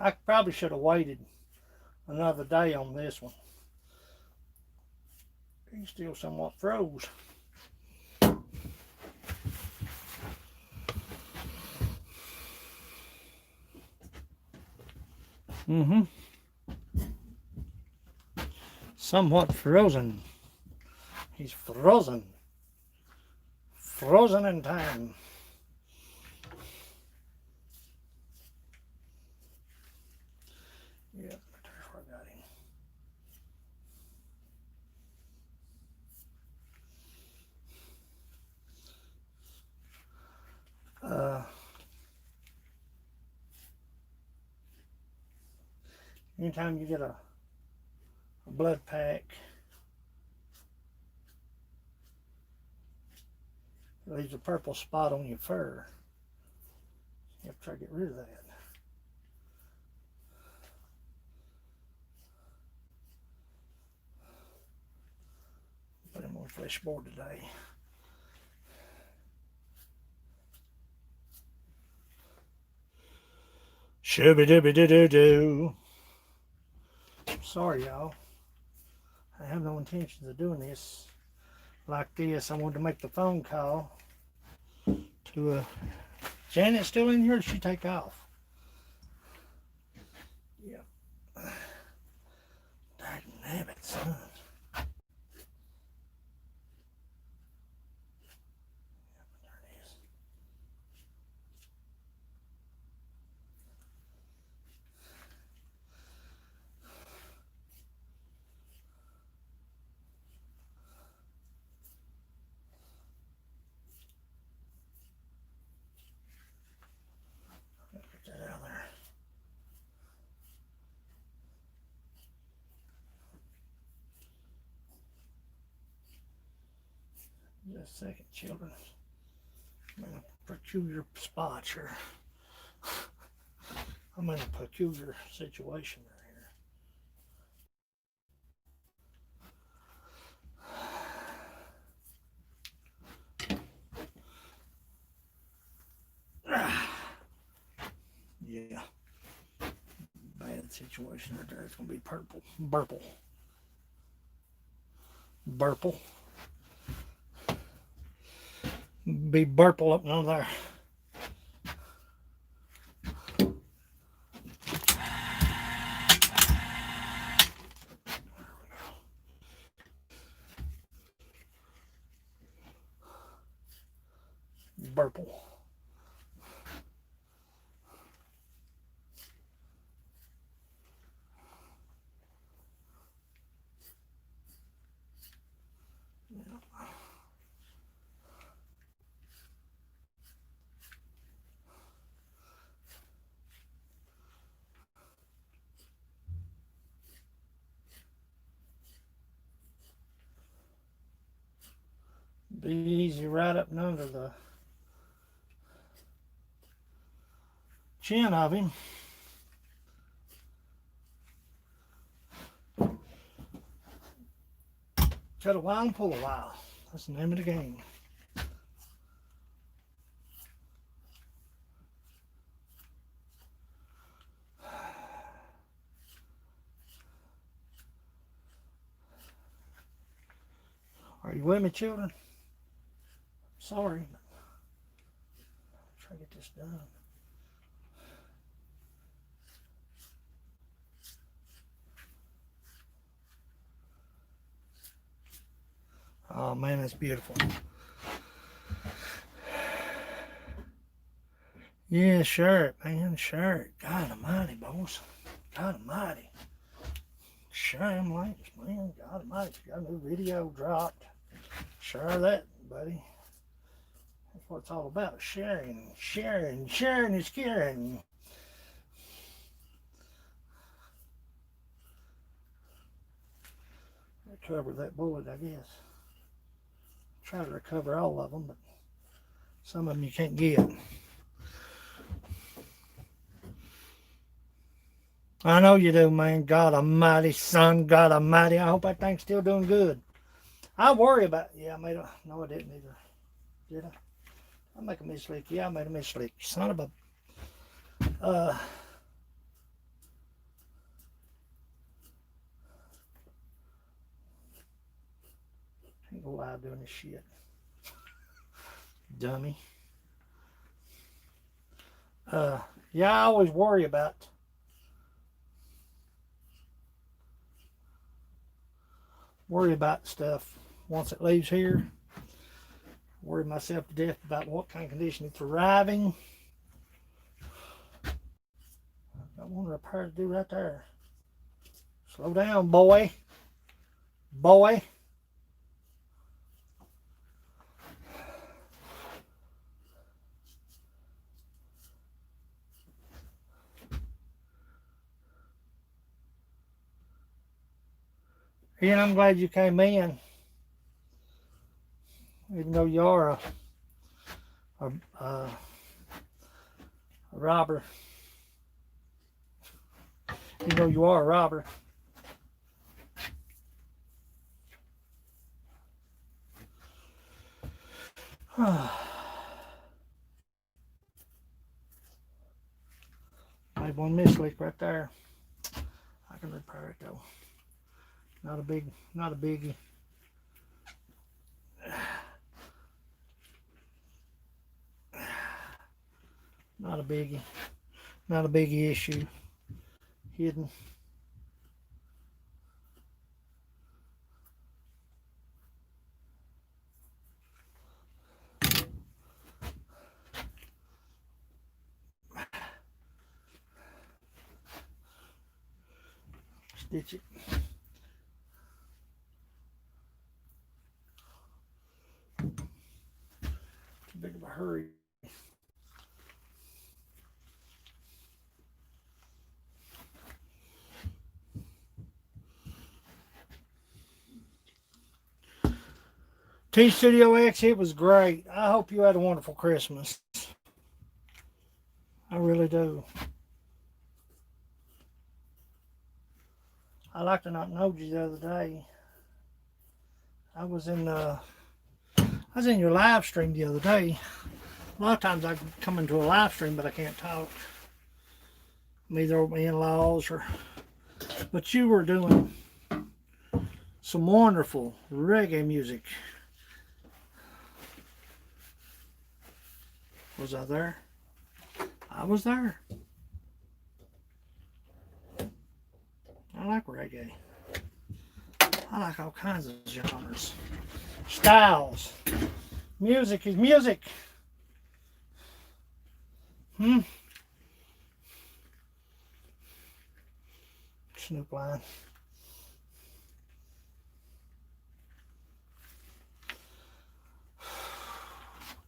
I probably should have waited another day on this one. He's still somewhat froze. Somewhat frozen. He's frozen. Frozen in time. Yep, there's where I got him. Anytime you get a blood pack, it leaves a purple spot on your fur. You have to try to get rid of that. Put him on flesh board today. Shooby dooby doo doo doo. Sorry, y'all. I have no intentions of doing this like this. I wanted to make the phone call to Janet's still in here, or did she take off? Yep. Damn it, son. Get that out of there. Just a second, children. I'm in a peculiar spot here. I'm in a peculiar situation right here. Yeah. Bad situation right there. It's going to be purple. Burple. Burple. Be burple up and on there. Burple. Be easy right up and under the chin of him. Cut a while and pull a while. That's the name of the game. Are you with me, children? Sorry, but I'll try to get this done. Oh man, that's beautiful. Yeah, shirt, man, shirt. God almighty, boss. God almighty. Share them links, man. God almighty. Got a new video dropped. Share that, buddy. That's what it's all about. Sharing, sharing, sharing is caring. Recover that bullet, I guess. Try to recover all of them, but some of them you can't get. I know you do, man. God almighty, son, God almighty. I hope that thing's still doing good. I worry about, yeah, I made a, no I didn't either. Did I? I make a misleak. Yeah, I made a misleak. Son of a, ain't go live doing this shit. Dummy. Yeah, I always worry about stuff once it leaves here. Worry myself to death about what kind of condition it's arriving. Got one repair to do right there. Slow down, boy. Boy. Ian, I'm glad you came in, even though you are a robber. Even though you are a robber. Made one misleak right there. I can repair it though. Not a biggie. Not a biggie. Not a biggie issue. Hidden. Stitch it. Too big of a hurry. T Studio X, it was great. I hope you had a wonderful Christmas. I really do. I like to not know you the other day. I was in your live stream the other day. A lot of times I come into a live stream, but I can't talk. Either with my in-laws or. But you were doing some wonderful reggae music. Was I there? I was there. I like reggae. I like all kinds of genres. Styles. Music is music. Snoop line.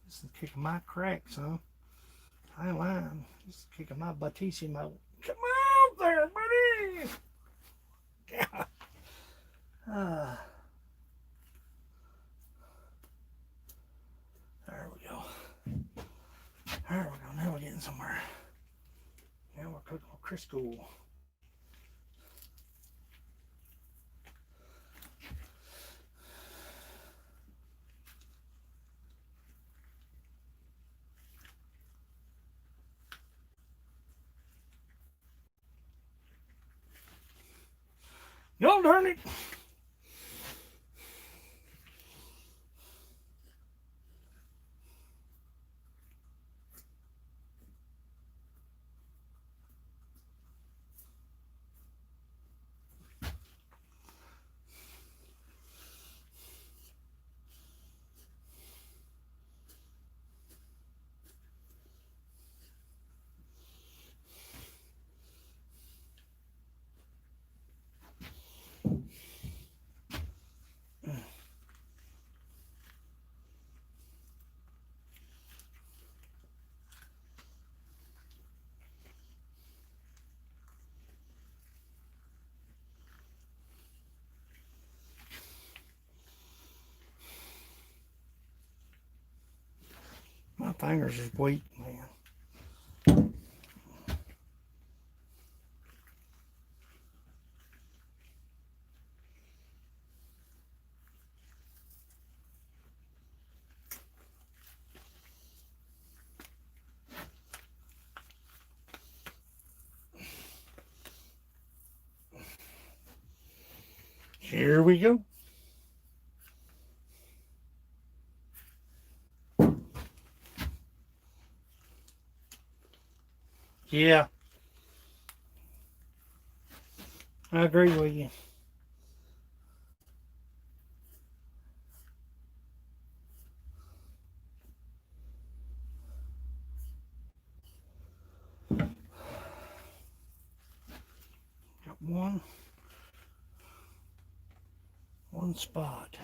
This is kicking my cracks, huh? I ain't lying. This is kicking my battissimo. Come on there, buddy! Yeah. There we go. There we go. Now we're getting somewhere. Now we're cooking with Crisco. Y'all darn it. My fingers is weak, man. Here we go. Yeah. I agree with you. Got one spot.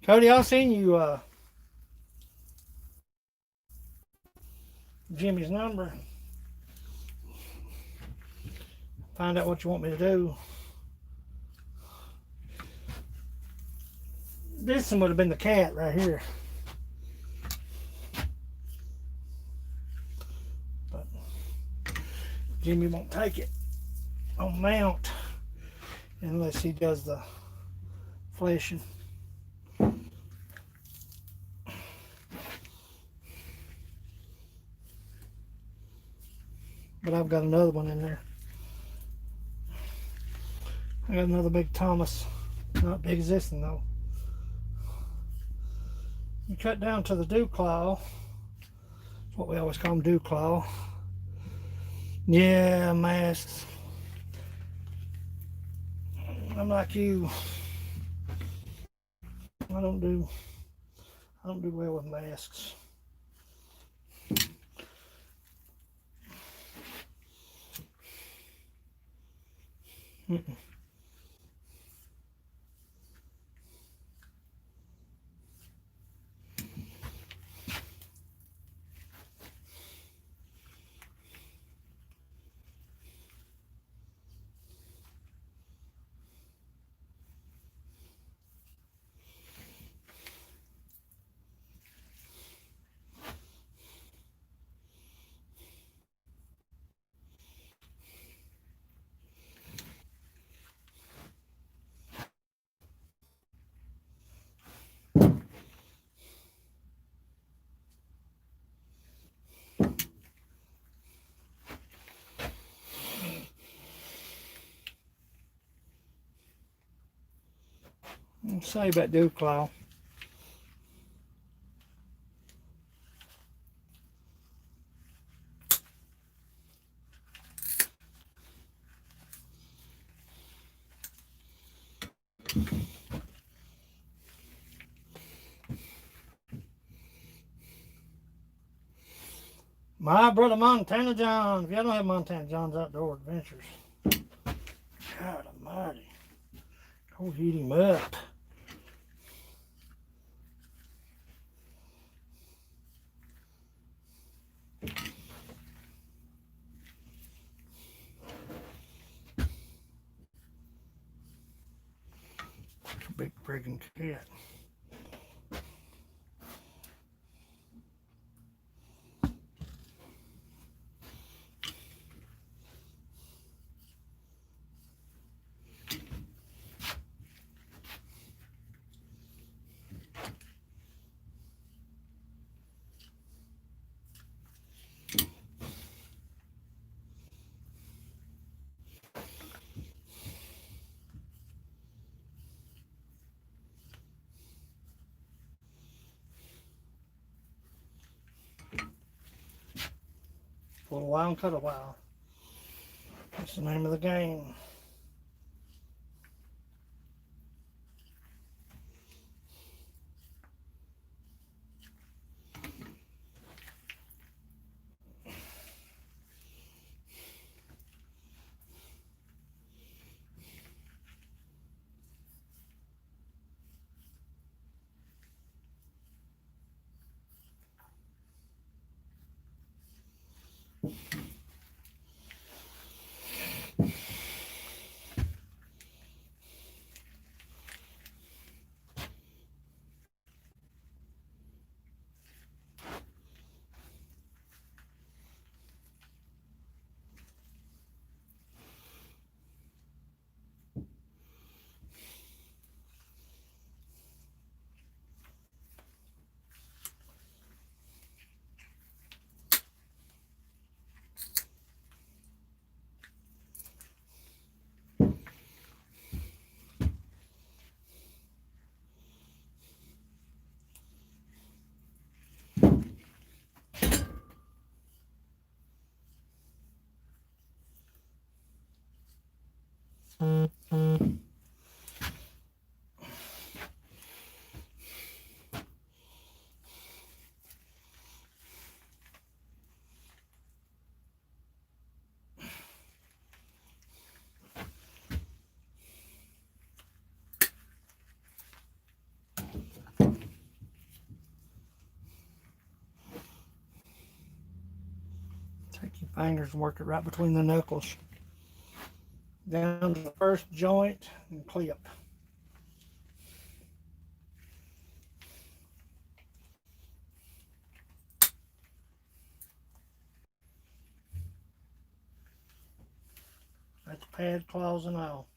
Cody, I seen you Jimmy's number. find out what you want me to do. This one would have been the cat right here. But Jimmy won't take it on mount unless he does the fleshing. But I've got another one in there. I got another big Thomas. Not big as this one though. You cut down to the dew claw. That's what we always call them, dew claw. Yeah, masks. I'm like you. I don't do well with masks. Mm-mm. Say about dew claw. My brother Montana John. If y'all don't have Montana John's Outdoor Adventures, God almighty, go heat him up. Big friggin' cat. For a while and cut a while. That's the name of the game. Take your fingers and work it right between the knuckles. down to the first joint and clip. That's pad, claws, and all.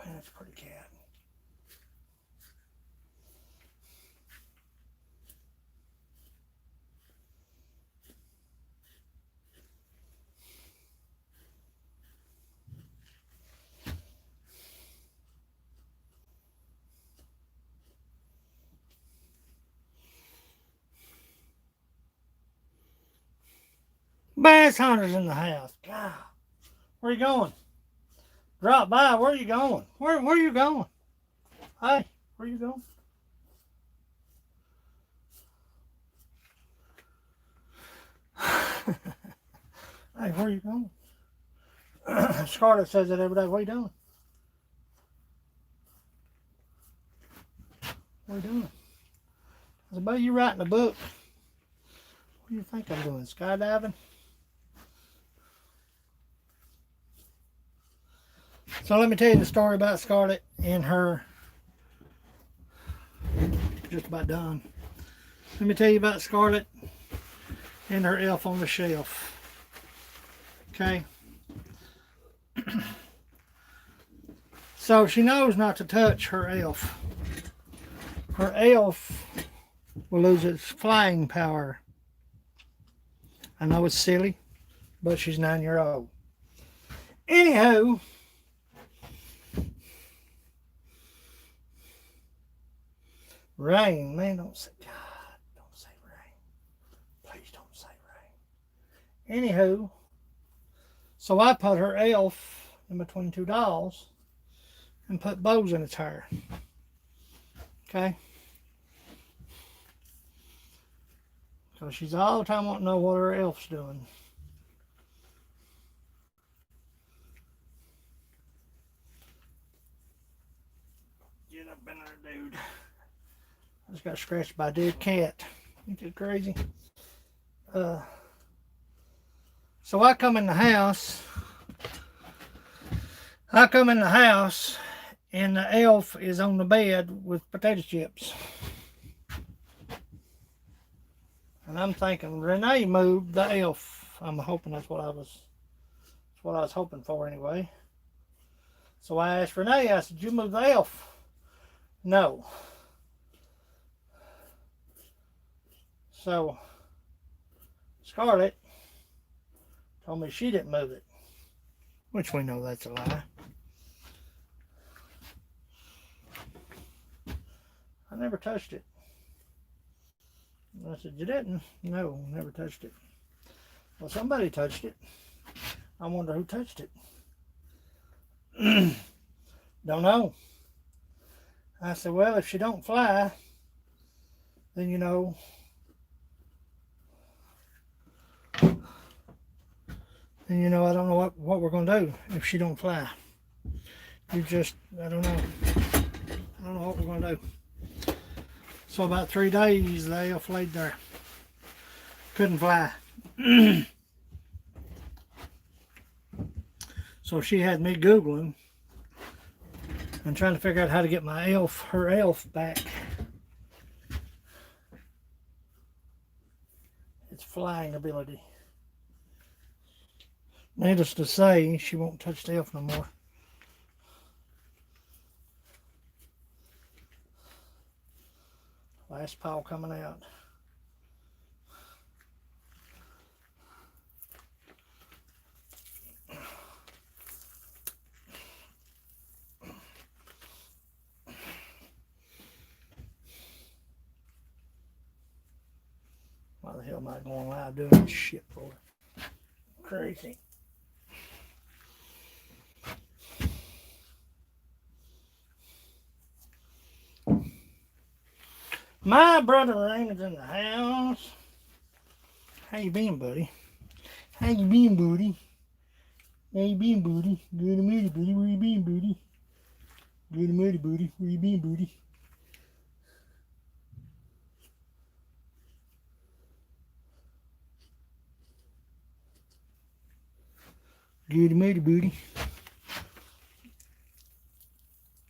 Man, that's a pretty cat. Bass hunters in the house. God, where you going? Drop by. Where are you going? Where are you going? Hey, where you going? Hey, where you going? Scarlett says that every day. What are you doing? What are you doing? I said, buddy, you writing a book. What do you think I'm doing? Skydiving? So let me tell you the story about Scarlett and her. Just about done. Let me tell you about Scarlett and her elf on the shelf. Okay. So she knows not to touch her elf. Her elf will lose its flying power. I know it's silly, but she's 9 years old. Anywho, rain, man, don't say rain. Please don't say rain. Anywho, so I put her elf in between two dolls and put bows in its hair. Okay? So she's all the time wanting to know what her elf's doing. Get up in there, dude. I just got scratched by a dead cat. Ain't that crazy? So I come in the house. And the elf is on the bed with potato chips. And I'm thinking, Renee moved the elf. I'm hoping that's what I was hoping for anyway. So I asked Renee, I said, did you move the elf? No. So Scarlett told me she didn't move it, which we know that's a lie. I never touched it. I said, you didn't? No, never touched it. Well, somebody touched it. I wonder who touched it. Don't know. I said, well, if she don't fly, then you know, I don't know what we're going to do if she don't fly. I don't know. I don't know what we're going to do. So about 3 days, the elf laid there. Couldn't fly. So she had me Googling and trying to figure out how to get her elf back. Its flying ability. Needless to say, she won't touch the elf no more. Last paw coming out. Why the hell am I going live doing this shit for? Crazy. My brother Raymond's in the house. How you been, buddy? How you been, buddy? How you been, buddy? Good and moody, buddy. Where you been, buddy? Good and moody, buddy. Where you been, buddy? Good and moody, buddy.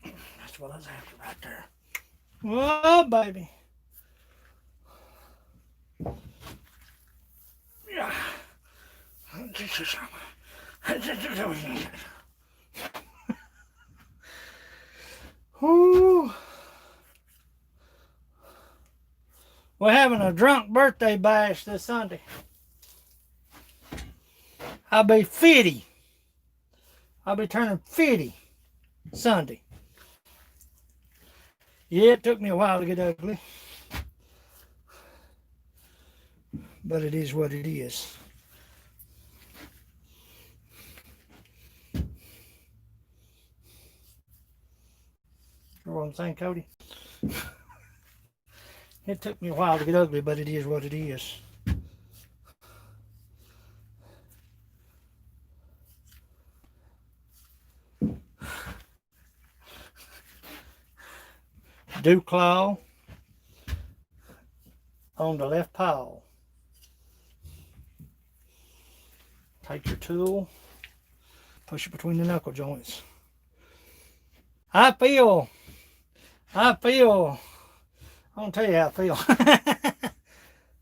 That's what I was after right there. Oh, baby. Yeah. Whew. We're having a drunk birthday bash this Sunday. I'll be 50. I'll be turning 50 Sunday. Yeah, it took me a while to get ugly. But it is what it is. You know what I'm saying, Cody? It took me a while to get ugly, but it is what it is. Dew claw on the left paw. Take your tool, push it between the knuckle joints. I feel, I'm gonna tell you how I feel.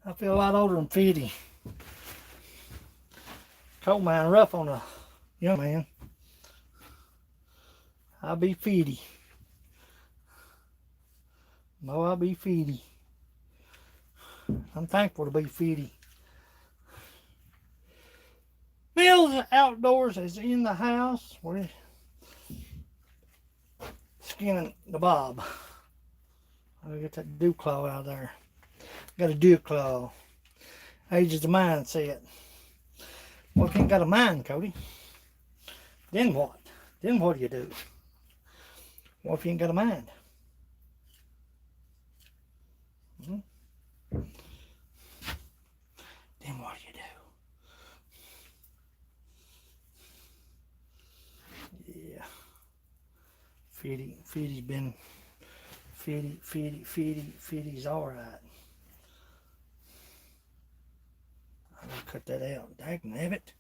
I feel a lot older than 50. Cold man rough on a young man. I'll be 50. No, I'll be 50. I'm thankful to be 50. Mills Outdoors is in the house. We're skinning the bob. I'll get that dew claw out of there. Got a dew claw. Age is the mindset. Well, if you ain't got a mind, Cody, then what? Then what do you do? What if you ain't got a mind? Then what do you do? Yeah. Feedy's been, Feedy's alright. I'm gonna cut that out. Dagnabbit.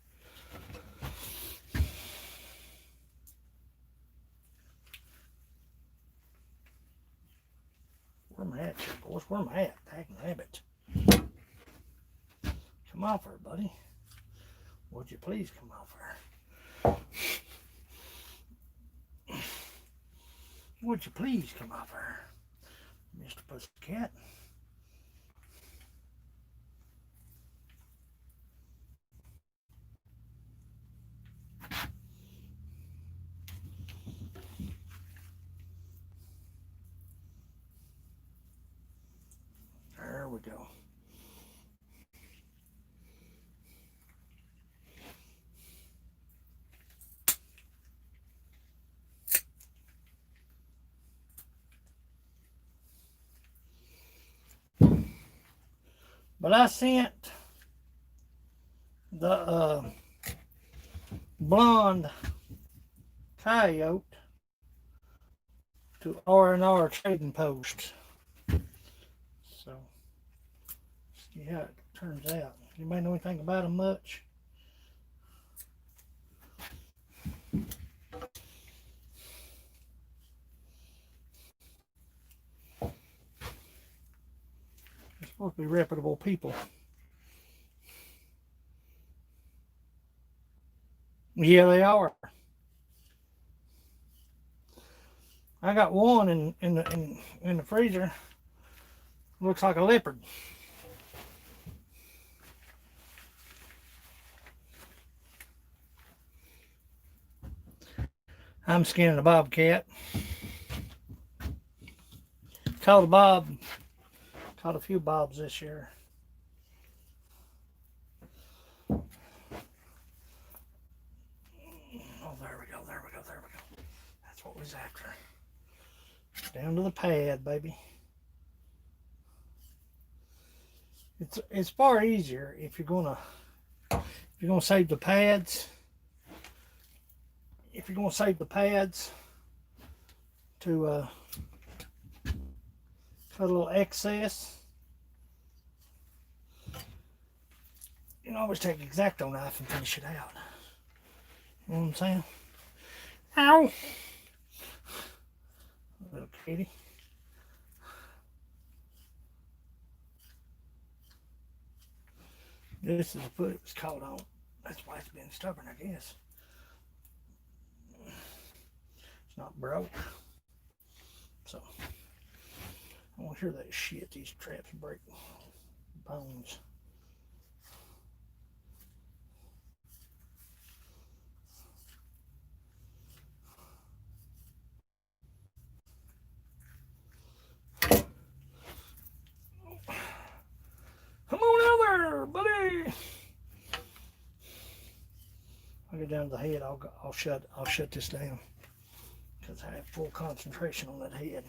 Where am I at, here, boys? Where am I at? Dagnabbit. Come off her, buddy. Would you please come off her? Would you please come off her, Mr. Pussycat? There we go. But I sent the blonde coyote to R&R Trading Post. So, see how it turns out. Anybody know anything about them much? They're supposed to be reputable people. Yeah, they are. I got one in the freezer. Looks like a leopard. I'm skinning a bobcat. Caught a few bobs this year. Oh, there we go. That's what we was after. Down to the pad, baby. It's far easier if you're gonna save the pads. If you're gonna save the pads to cut a little excess, you can always take an X-Acto knife and finish it out. You know what I'm saying? Ow! Little kitty. This is the foot it was caught on. That's why it's been stubborn, I guess. It's not broke. So, I want to hear that shit. These traps break bones. Come on out there, buddy. I'll get down to the head. I'll shut this down because I have full concentration on that head.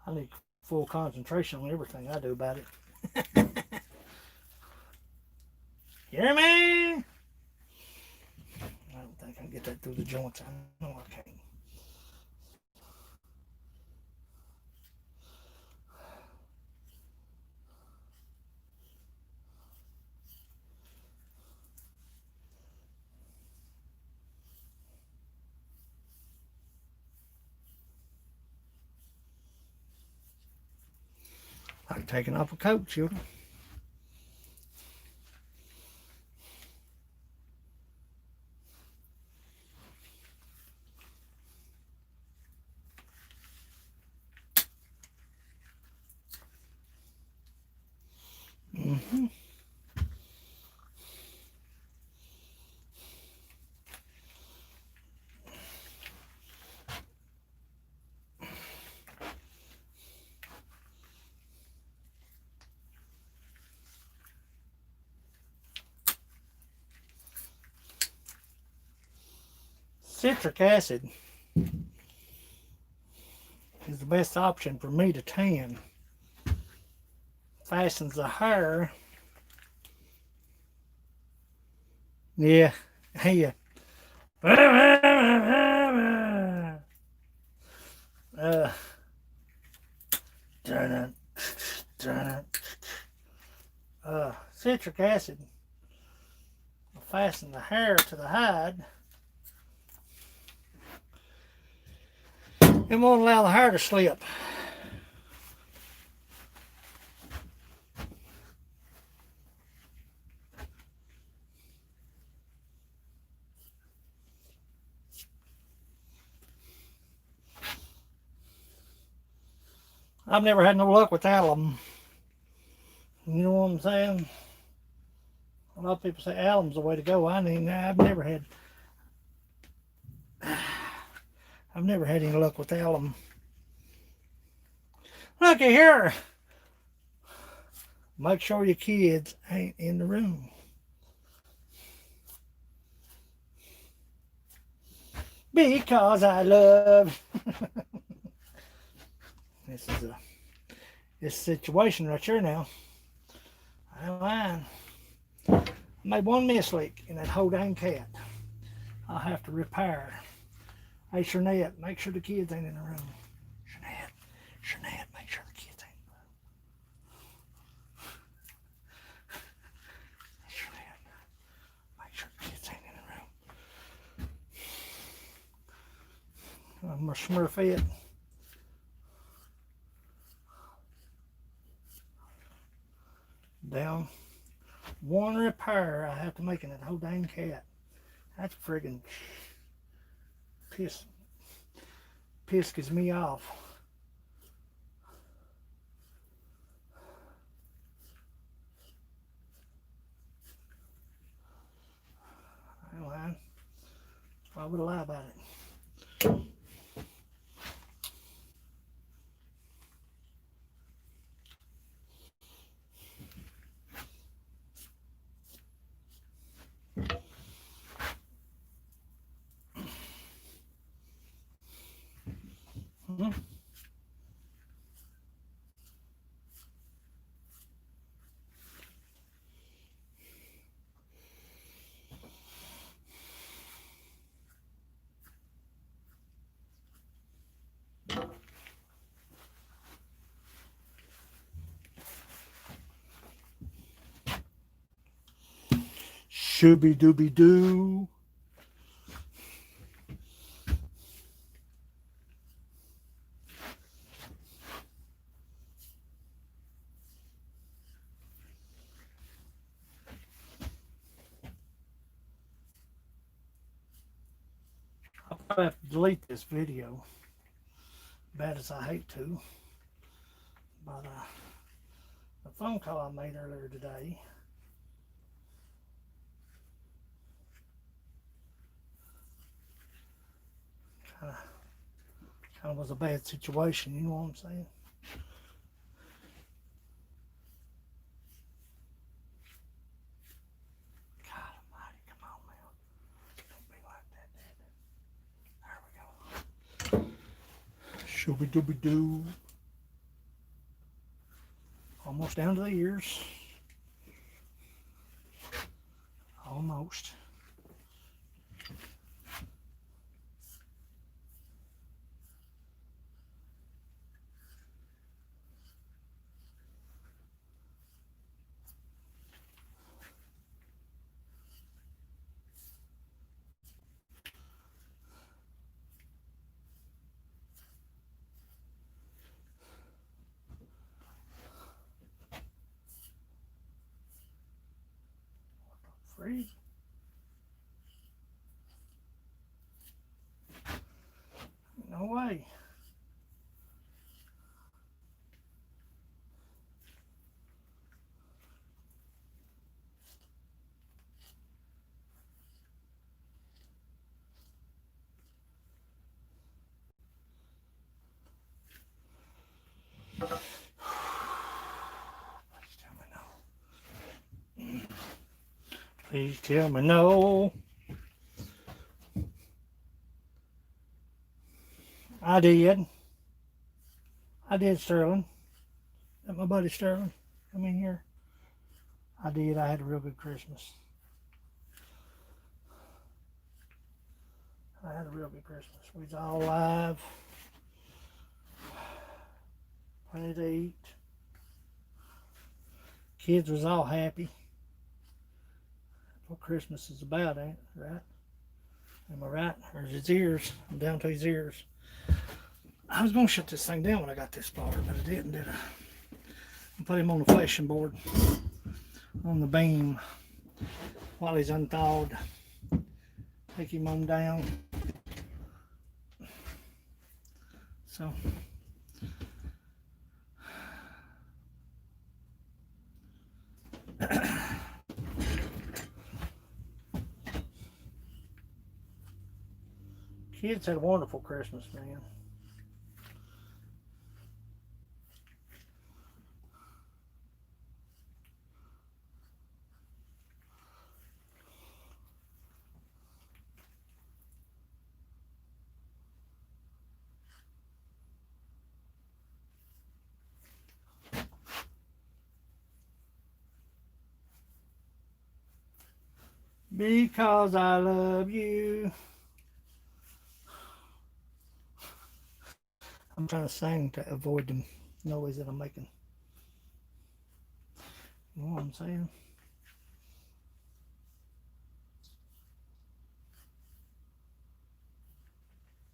I need full concentration on everything I do about it. You hear me? I don't think I can get that through the joints. I know I can't. Like taking off a coat, children. Mm-hmm. Citric acid is the best option for me to tan. Fastens the hair. Yeah. Yeah. Citric acid will fasten the hair to the hide. It won't allow the hair to slip. I've never had no luck with alum. You know what I'm saying? A lot of people say alum's the way to go. I've never had any luck with alum. Looky here. Make sure your kids ain't in the room. Because I love. This is this situation right here now. I don't mind. I made one misleak in that whole dang cat. I'll have to repair. Hey, Shernette, make sure the kids ain't in the room. Shernette, make sure the kids ain't in the room. Shernette, make sure the kids ain't in the room. I'm gonna smurf it. Down. One repair I have to make in that whole dang cat. That's friggin' pisses me off. Well, why would I lie about it? Shooby dooby doo. I'll probably have to delete this video, bad as I hate to. But the phone call I made earlier today, kind of was a bad situation, you know what I'm saying? God almighty, come on now. Don't be like that, Dad. There we go. Shooby dooby doo. Almost down to the ears. Almost. Free. No way. Please tell me no. I did. Sterling. That my buddy Sterling come in here. I did. I had a real good Christmas. I had a real good Christmas. We was all alive. Plenty to eat. Kids was all happy. That's what Christmas is about, ain't it? Right? Am I right? Or his ears? I'm down to his ears. I was going to shut this thing down when I got this far, but I didn't, did I? I put him on the flashing board on the beam while he's unthawed. Take him on down. So kids had a wonderful Christmas, man. Because I love you. I'm trying to sing to avoid the noise that I'm making. You know what I'm saying?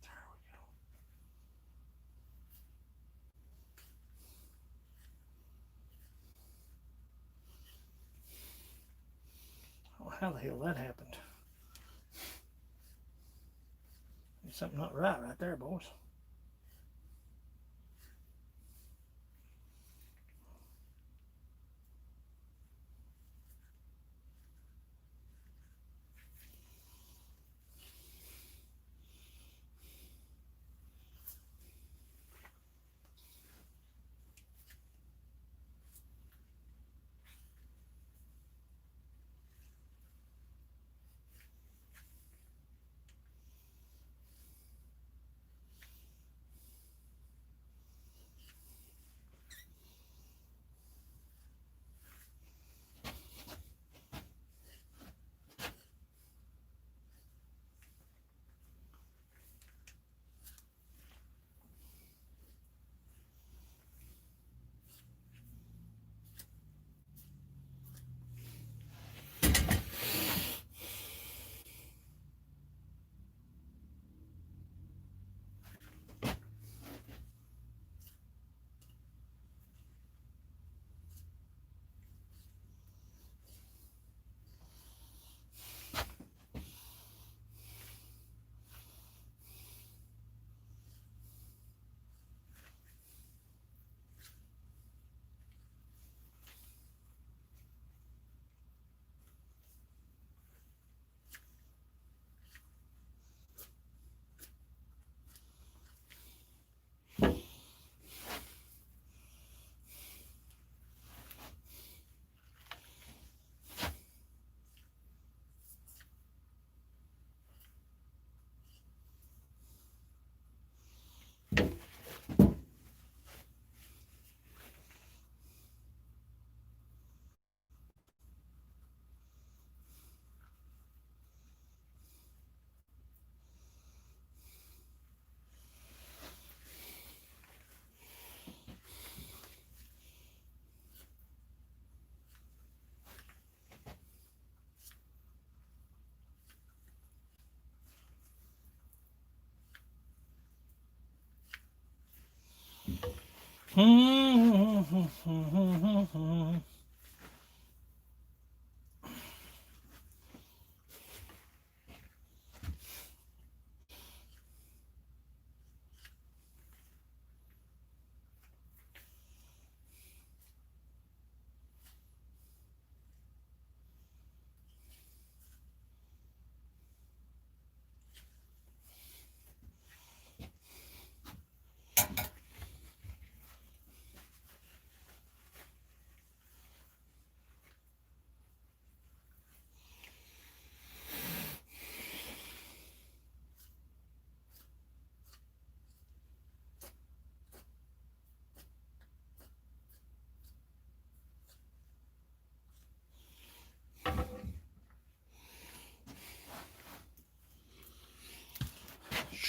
There we go. Oh, how the hell that happened? There's something not right there, boys.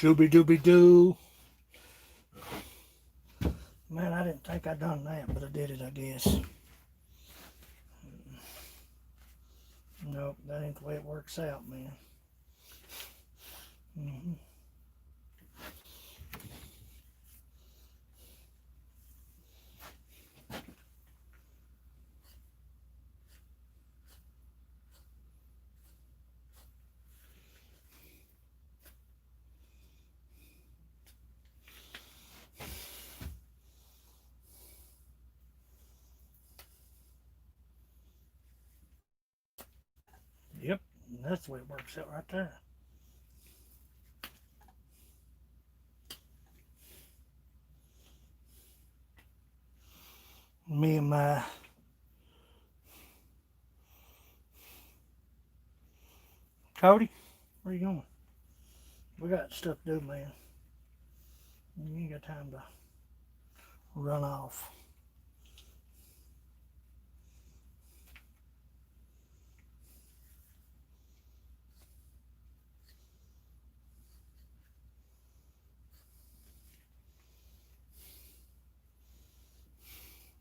Shooby dooby doo. Man, I didn't think I'd done that, but I did it, I guess. Nope, that ain't the way it works out, man. Mm-hmm. Yep, that's the way it works out right there. Me and my Cody, where you going? We got stuff to do, man. You ain't got time to run off.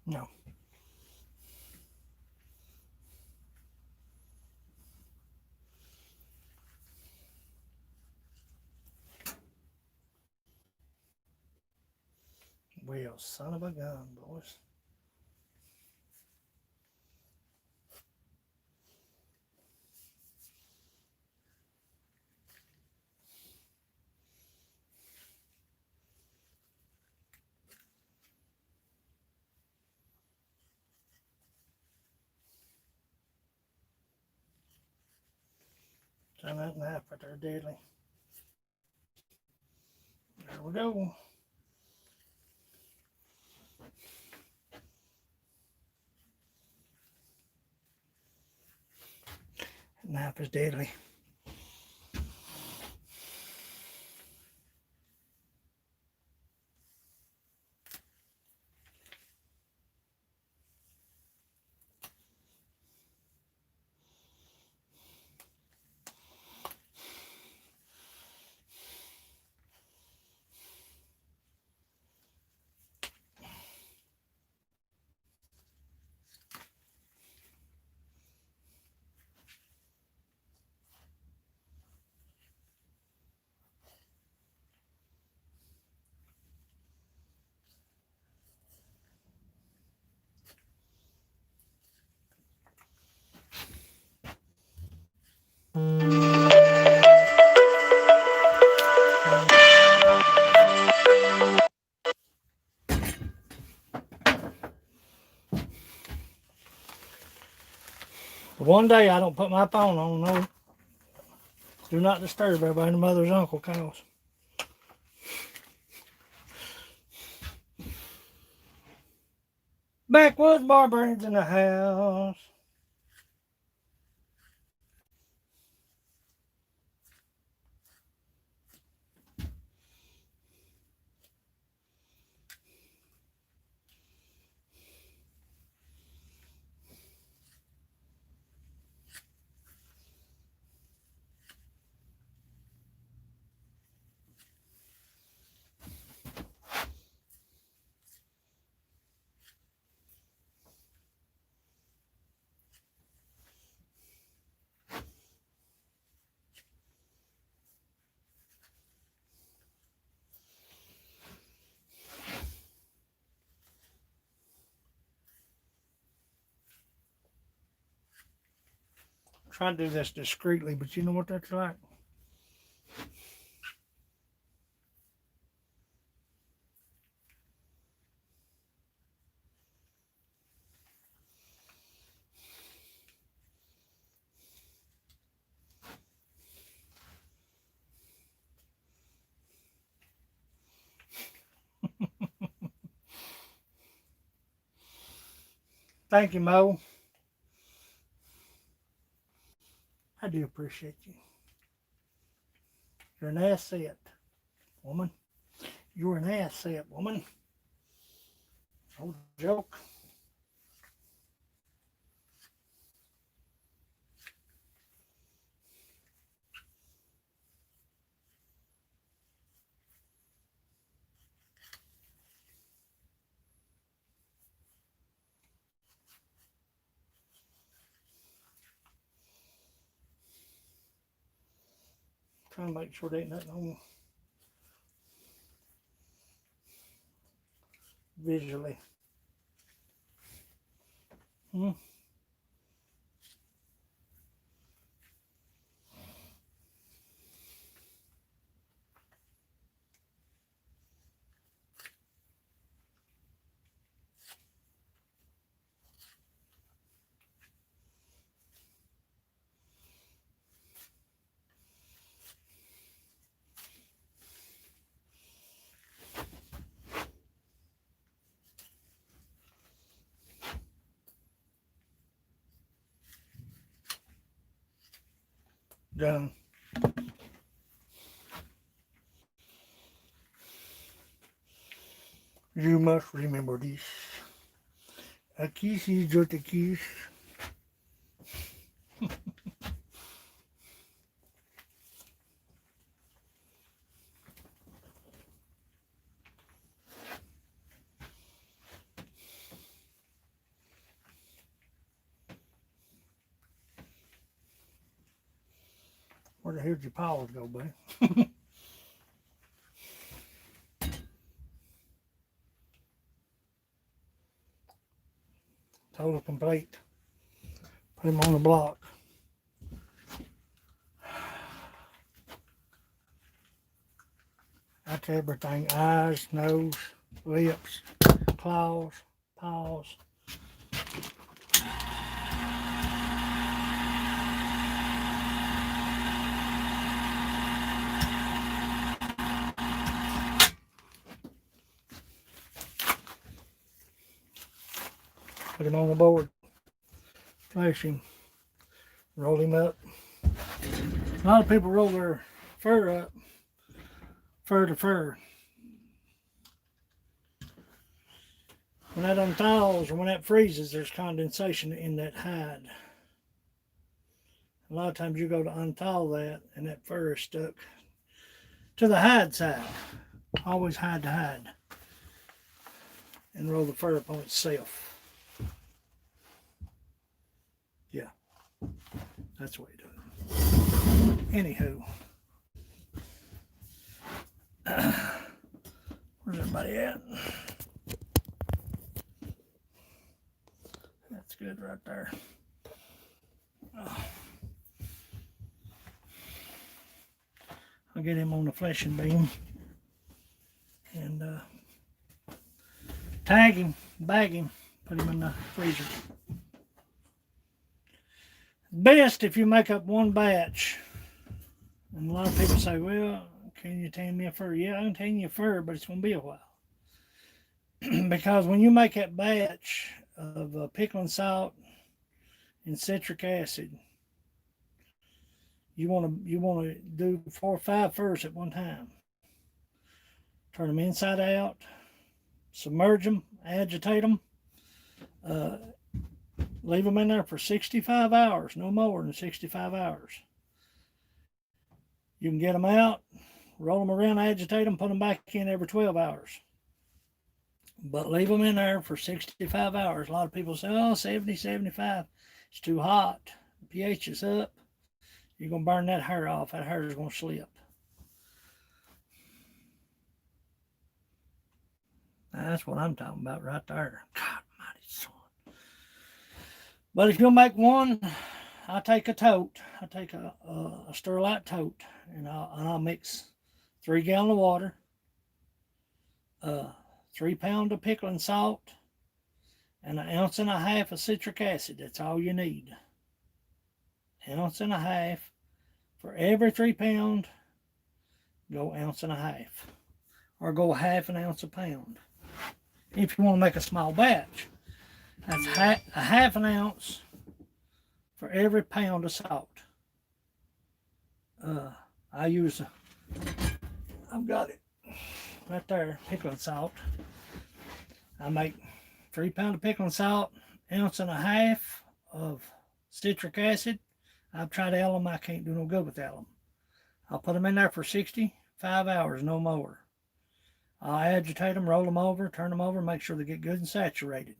No. Well, son of a gun, boys. Turn that knife right there, deadly. There we go. Knife is deadly. One day I don't put my phone on, no. Do not disturb everybody, mother's uncle calls. Backwoods barbarians in the house. try to do this discreetly, but you know what that's like? Thank you, Mo. I do appreciate you. You're an asset, woman. You're an asset, woman. No joke. Trying to make sure there ain't nothing on visually. Done. You must remember this. A kiss is just a kiss. Where the hell did your paws go, buddy? Total complete. Put him on the block. That's everything. Eyes, nose, lips, claws, paws. Put him on the board. Place him. Roll him up. A lot of people roll their fur up. Fur to fur. When that unthaws or when that freezes, there's condensation in that hide. A lot of times you go to unthaw that and that fur is stuck to the hide side. Always hide to hide. And roll the fur upon itself. Yeah. That's the way you do it. Anywho. Where's everybody at? That's good right there. Oh. I'll get him on the fleshing beam and tag him, bag him, put him in the freezer. Best if you make up one batch. And a lot of people say, well, can you tan me a fur? Yeah, I can tan you a fur, but it's going to be a while. Because when you make that batch of pickling salt and citric acid, you want to do 4 or 5 furs at one time. Turn them inside out, submerge them, agitate them, leave them in there for 65 hours, no more than 65 hours. You can get them out, roll them around, agitate them, put them back in every 12 hours. But leave them in there for 65 hours. A lot of people say, oh, 70, 75. It's too hot. The pH is up. You're going to burn that hair off. That hair is going to slip. That's what I'm talking about right there. God mighty son. But if you'll make one, I take a tote. I take a Sterlite tote, and I'll mix 3 gallons of water, 3 pounds of pickling salt, and 1.5 ounces of citric acid. That's all you need. 1.5 ounces for every 3 pounds. Go 1.5 ounces, or go 1/2 ounce a pound. If you want to make a small batch, that's 1/2 ounce for every pound of salt. I've got it right there, pickling salt. I make 3 pounds of pickling salt, 1.5 ounces of citric acid. I've tried alum, I can't do no good with alum. I'll put them in there for 65 hours, no more. I'll agitate them, roll them over, turn them over, make sure they get good and saturated.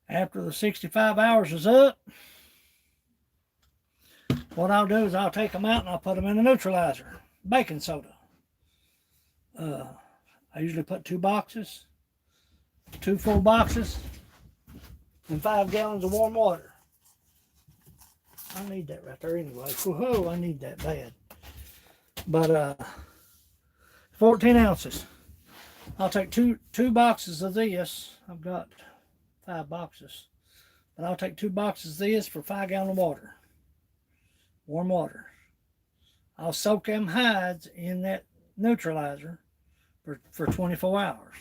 After the 65 hours is up, what I'll do is I'll take them out and I'll put them in a neutralizer, baking soda. I usually put 2 boxes, 2 full boxes, and 5 gallons of warm water. I need that right there anyway. Whoa, I need that bad. But 14 ounces. I'll take two boxes of this. I've got 5 boxes. But I'll take 2 boxes of this for 5 gallons of water. Warm water. I'll soak them hides in that neutralizer for 24 hours.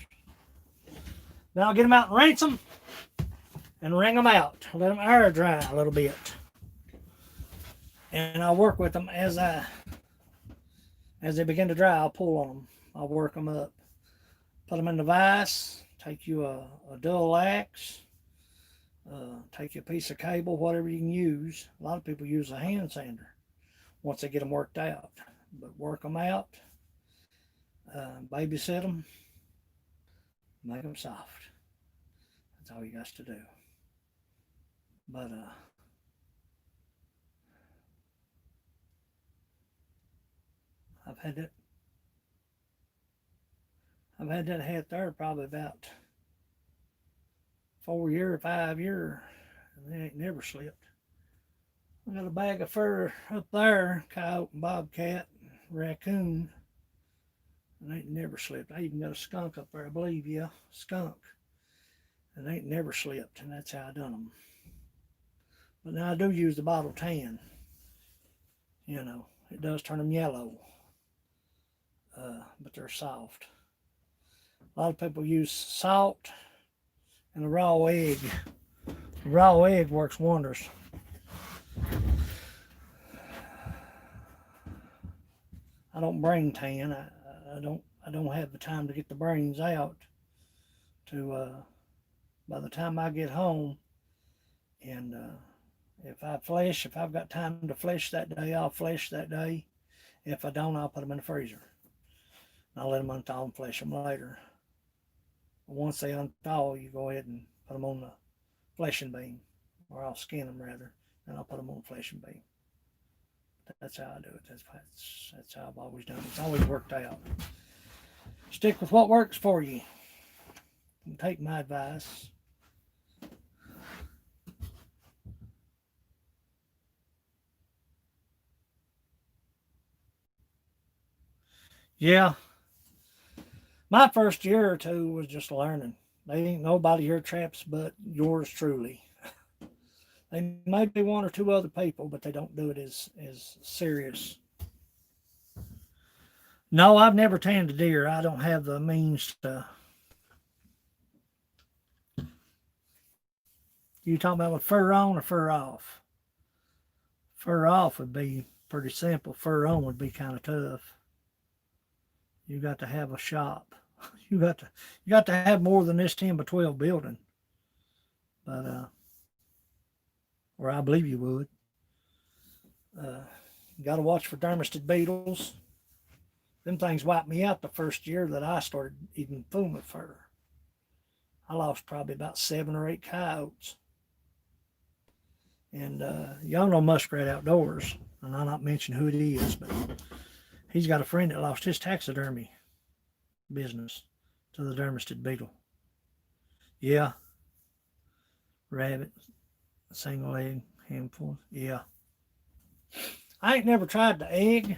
Then I'll get them out and rinse them and wring them out. Let them air dry a little bit. And I'll work with them as they begin to dry. I'll pull on them. I'll work them up. Put them in the vise. Take you a dull axe. Take you a piece of cable, whatever you can use. A lot of people use a hand sander once they get them worked out. But work them out. Babysit them. Make them soft. That's all you got to do. But I've had that hat there probably about 4 years, 5 years, and they ain't never slipped. I got a bag of fur up there, coyote and bobcat, raccoon, and they ain't never slipped. I even got a skunk up there, I believe, yeah, skunk, and they ain't never slipped, and that's how I done them. But now I do use the bottle tan. You know, it does turn them yellow. But they're soft. A lot of people use salt and a raw egg. The raw egg works wonders. I don't brain tan. I don't have the time to get the brains out. By the time I get home, and if I've got time to flesh that day, I'll flesh that day. If I don't, I'll put them in the freezer. I'll let them unthaw and flesh them later. Once they unthaw, you go ahead and put them on the fleshing beam, or I'll skin them rather, and I'll put them on the fleshing beam. That's how I do it. That's how I've always done it. It's always worked out. Stick with what works for you. And take my advice. Yeah. My first year or two was just learning. They ain't nobody here traps but yours truly. They may be 1 or 2 other people, but they don't do it as serious. No, I've never tanned a deer. I don't have the means to. You talking about with fur on or fur off? Fur off would be pretty simple. Fur on would be kind of tough. You got to have a shop. You got to have more than this 10 by 12 building. But or I believe you would. You got to watch for dermisted beetles. Them things wiped me out the first year that I started even fooling with fur. I lost probably about 7 or 8 coyotes. And y'all know Muskrat Outdoors, and I'll not mention who it is, but he's got a friend that lost his taxidermy business to the dermisted beetle. Yeah. Rabbit, single leg. Handful, yeah. I ain't never tried the egg,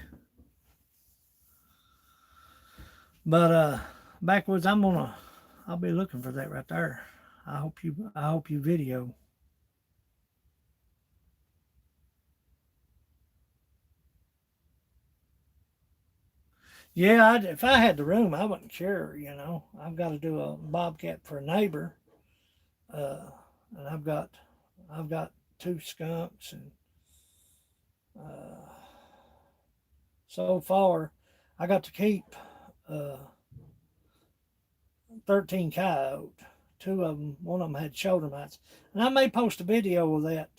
but backwoods, I'll be looking for that right there. I hope you video. Yeah, if I had the room, I wouldn't care. You know, I've got to do a bobcat for a neighbor, uh, and I've got two skunks, and uh, so far, I got to keep uh, 13 coyote. Two of them, one of them had shoulder mites, and I may post a video of that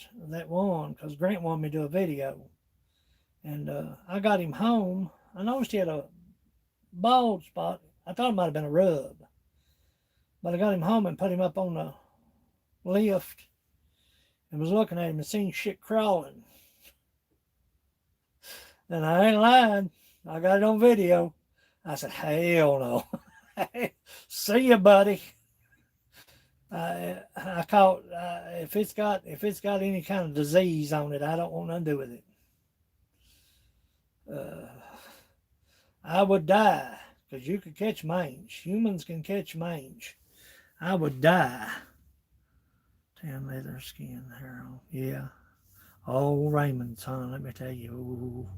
one because Grant wanted me to do a video, and I got him home. I noticed he had a bald spot. I thought it might have been a rub, but I got him home and put him up on the lift and was looking at him and seen shit crawling. And I ain't lying. I got it on video. I said, hell no. See you, buddy. I caught if it's got any kind of disease on it, I don't want nothing to do with it. I would die because you could catch mange. Humans can catch mange. I would die. Tan leather skin hair on. Yeah. Oh, Raymond's, huh? Let me tell you. Ooh.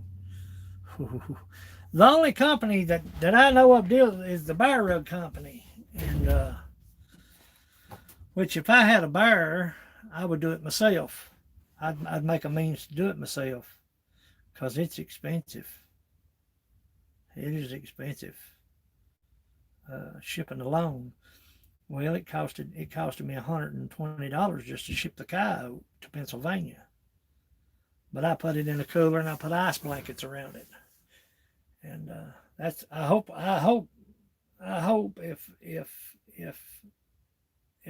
The only company that I know of is the Bear Rug Company. And, which if I had a bear, I would do it myself. I'd make a means to do it myself because it's expensive. It is expensive. Shipping alone. Well, it costed me $120 just to ship the coyote to Pennsylvania. But I put it in a cooler and I put ice blankets around it. And that's I hope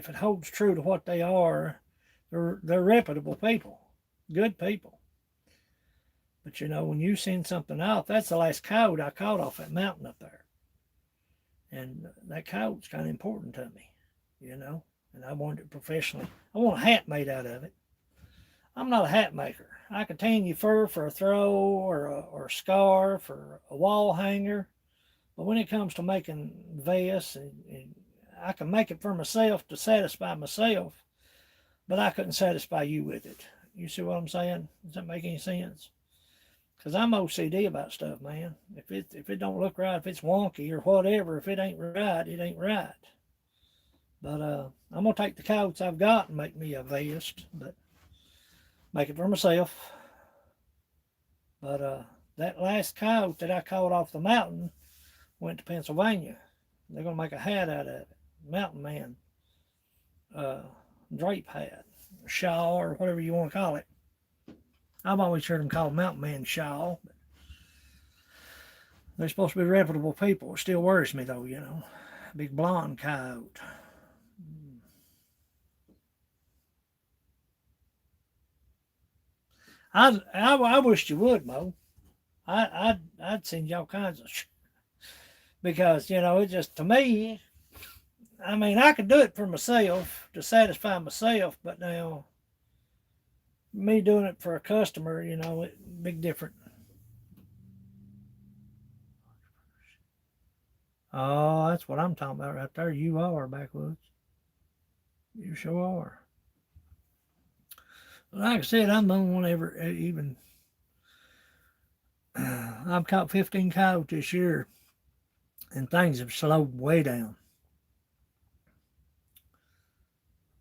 if it holds true to what they are, they're reputable people, good people. But you know, when you send something out, that's the last coyote I caught off that mountain up there. And that coyote's kind of important to me, you know, and I wanted it professionally. I want a hat made out of it. I'm not a hat maker. I can tan you fur for a throw or a scarf or a wall hanger. But when it comes to making vests, and I can make it for myself to satisfy myself, but I couldn't satisfy you with it. You see what I'm saying? Does that make any sense? Because I'm OCD about stuff, man. If it don't look right, if it's wonky or whatever, if it ain't right, it ain't right. But I'm going to take the coyotes I've got and make me a vest, but make it for myself. But that last coyote that I caught off the mountain went to Pennsylvania. They're going to make a hat out of it. Mountain Man drape hat, shawl, or whatever you want to call it. I've always heard them called Mountain Man shawl. But they're supposed to be reputable people. It still worries me though, you know. Big blonde coyote. I wish you would, Mo. I'd send you all kinds of because, you know, it just, to me, I mean, I could do it for myself to satisfy myself, but now me doing it for a customer, you know, it big different. Oh, that's what I'm talking about right there. You are, Backwoods. You sure are. Like I said, I'm the only one ever even. I've caught 15 coyotes this year, and things have slowed way down.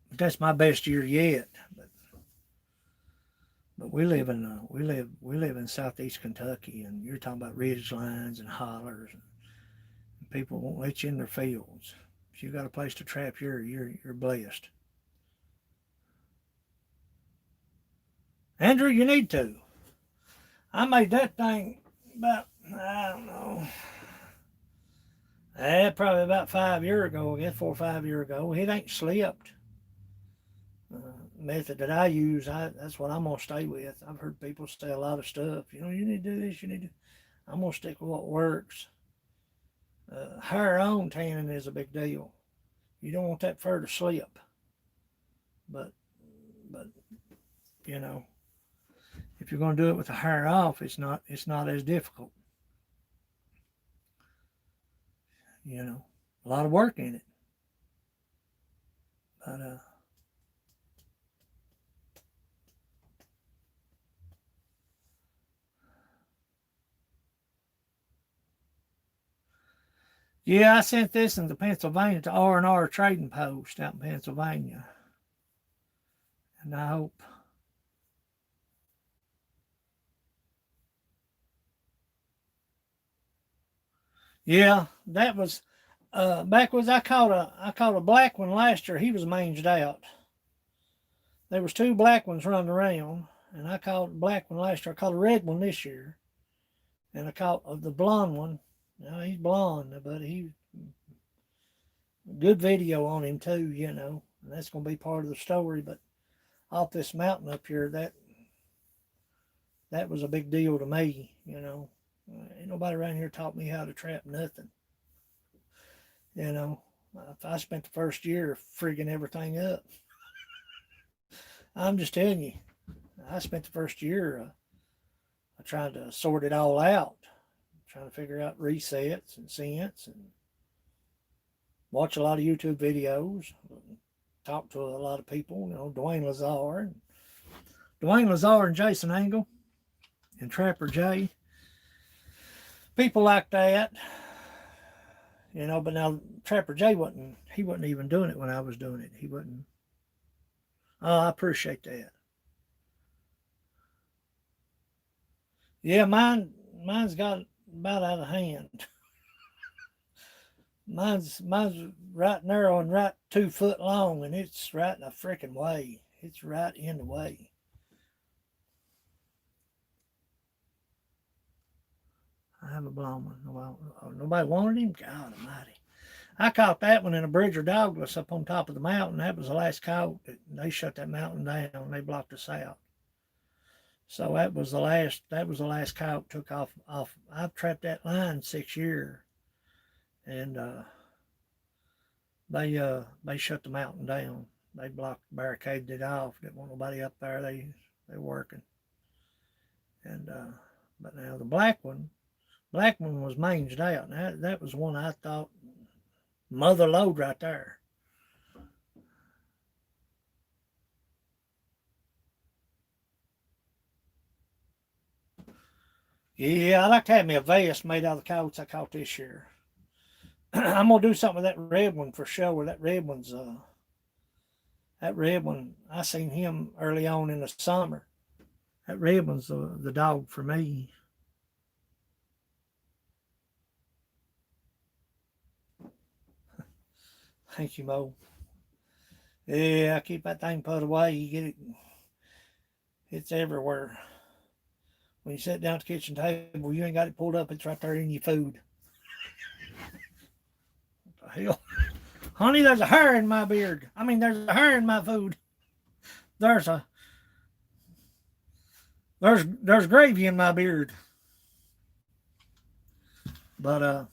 But that's my best year yet. But we live in southeast Kentucky, and you're talking about ridge lines and hollers, and people won't let you in their fields. If you got a place to trap, you're blessed. Andrew, you need to. I made that thing about, I don't know, probably about 5 years ago, I guess 4 or 5 years ago. It ain't slipped. Method that I use, that's what I'm going to stay with. I've heard people say a lot of stuff. You know, you need to do this, you need to. I'm going to stick with what works. Hair on tanning is a big deal. You don't want that fur to slip. But you know, you're going to do it with the hair off, it's not as difficult. You know, a lot of work in it. But yeah, I sent this into Pennsylvania to R&R Trading Post out in Pennsylvania. And I hope. Yeah, that was backwards. I caught a black one last year. He was manged out. There was 2 black ones running around, and I caught a black one last year. I caught a red one this year, and I caught the blonde one. Now he's blonde, but he good video on him too. You know, and that's going to be part of the story. But off this mountain up here, that was a big deal to me. You know, ain't nobody around here taught me how to trap nothing. You know, I spent the first year frigging everything up. I'm just telling you, I spent the first year trying to sort it all out, trying to figure out resets and cents, and watch a lot of YouTube videos, talk to a lot of people, you know, Dwayne Lazar and Jason Angle and Trapper Jay. People like that, you know, but now Trapper Jay wasn't even doing it when I was doing it. He wasn't. Oh, I appreciate that. Yeah, mine's got about out of hand. Mine's right narrow and right 2 foot long, and it's right in a freaking way. It's right in the way. I have a blonde one. Well, nobody wanted him? God almighty. I caught that one in a Bridger Douglas up on top of the mountain. That was the last coat. They shut that mountain down. They blocked us out. So that was the last cout took off. I've trapped that line 6 years. And they shut the mountain down. They barricaded it off. Didn't want nobody up there. They were working. And but now the black one was manged out. Now that was one I thought mother lode right there. Yeah, I like to have me a vest made out of the coats I caught this year. I'm gonna do something with that red one for sure. That red one, I seen him early on in the summer. That red one's the dog for me. Thank you, Mo. Yeah, I keep that thing put away. You get it, it's everywhere. When you sit down at the kitchen table, you ain't got it pulled up, it's right there in your food. What the hell? Honey, there's a hair in my beard. I mean, there's a hair in my food. There's gravy in my beard. But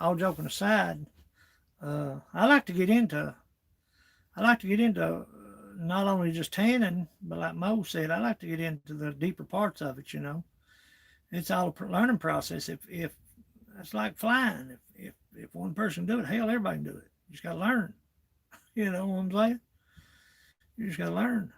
all joking aside, I like to get into not only just tanning, but like Mo said, I like to get into the deeper parts of it. You know, it's all a learning process. If it's like flying, if one person do it, hell, everybody can do it. You just got to learn. You know what I'm saying? You just got to learn.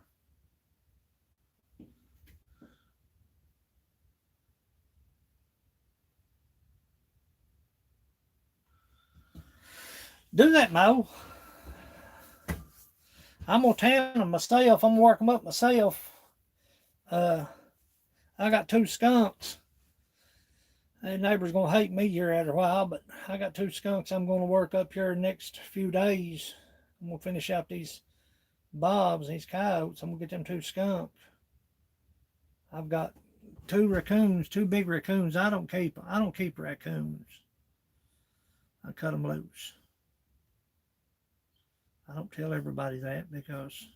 Do that, Mo. I'm gonna tan them myself. I'm gonna work them up myself. I got 2 skunks. The neighbor's gonna hate me here after a while, but I got 2 skunks I'm gonna work up here the next few days. I'm gonna finish out these bobs, these coyotes. I'm gonna get them 2 skunks. I've got 2 raccoons, 2 big raccoons. I don't keep raccoons. I cut them loose. I don't tell everybody that because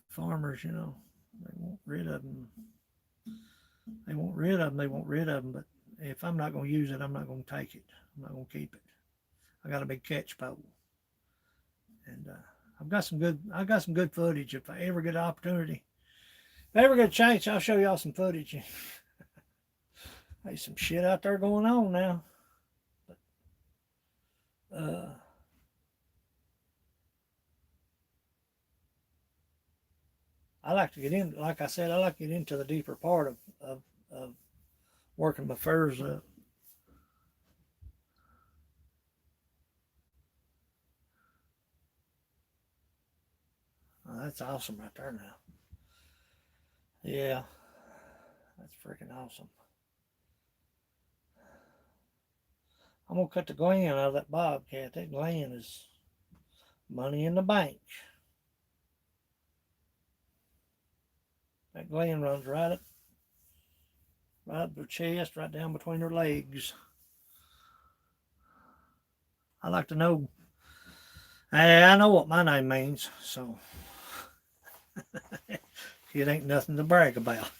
farmers, you know, they want rid of them. They want rid of them, but if I'm not going to use it, I'm not going to take it. I'm not going to keep it. I got a big catch pole, and I got some good footage if I ever get an opportunity. If I ever get a chance, I'll show y'all some footage. There's some shit out there going on now. But, I like to get in, like I said, I like to get into the deeper part of working my furs up. Oh, that's awesome right there now. Yeah, that's freaking awesome. I'm going to cut the gland out of that bobcat. That gland is money in the bank. That gland runs right up their chest, right down between their legs. I like to know. I know what my name means, so it ain't nothing to brag about.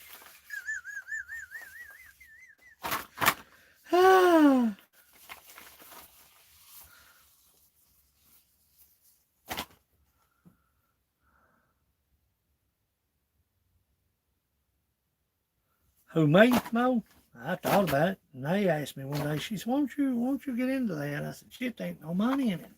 Who, me, Mo? I thought about it, and they asked me one day. She said, "Won't you get into that?" I said, "Shit, there ain't no money in it.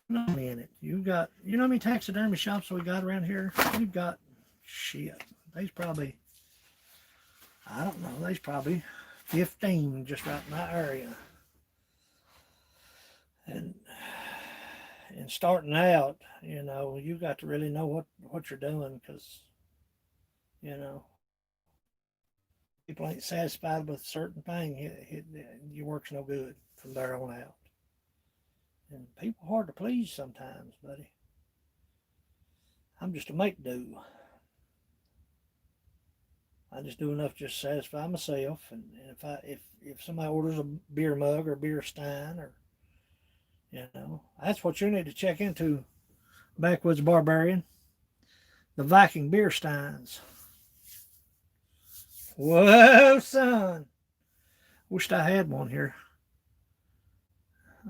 No money in it. You know how many taxidermy shops we got around here? We've got shit. There's probably, I don't know. There's probably 15 just right in my area. And starting out, you got to really know what you're doing, because people ain't satisfied with a certain thing. Your work's no good from there on out. And people hard to please sometimes, buddy. I'm just a make do. I just do enough just to satisfy myself. And if somebody orders a beer mug or a beer stein, or that's what you need to check into, Backwoods Barbarian. The Viking beer steins. Whoa, son. Wished I had one here.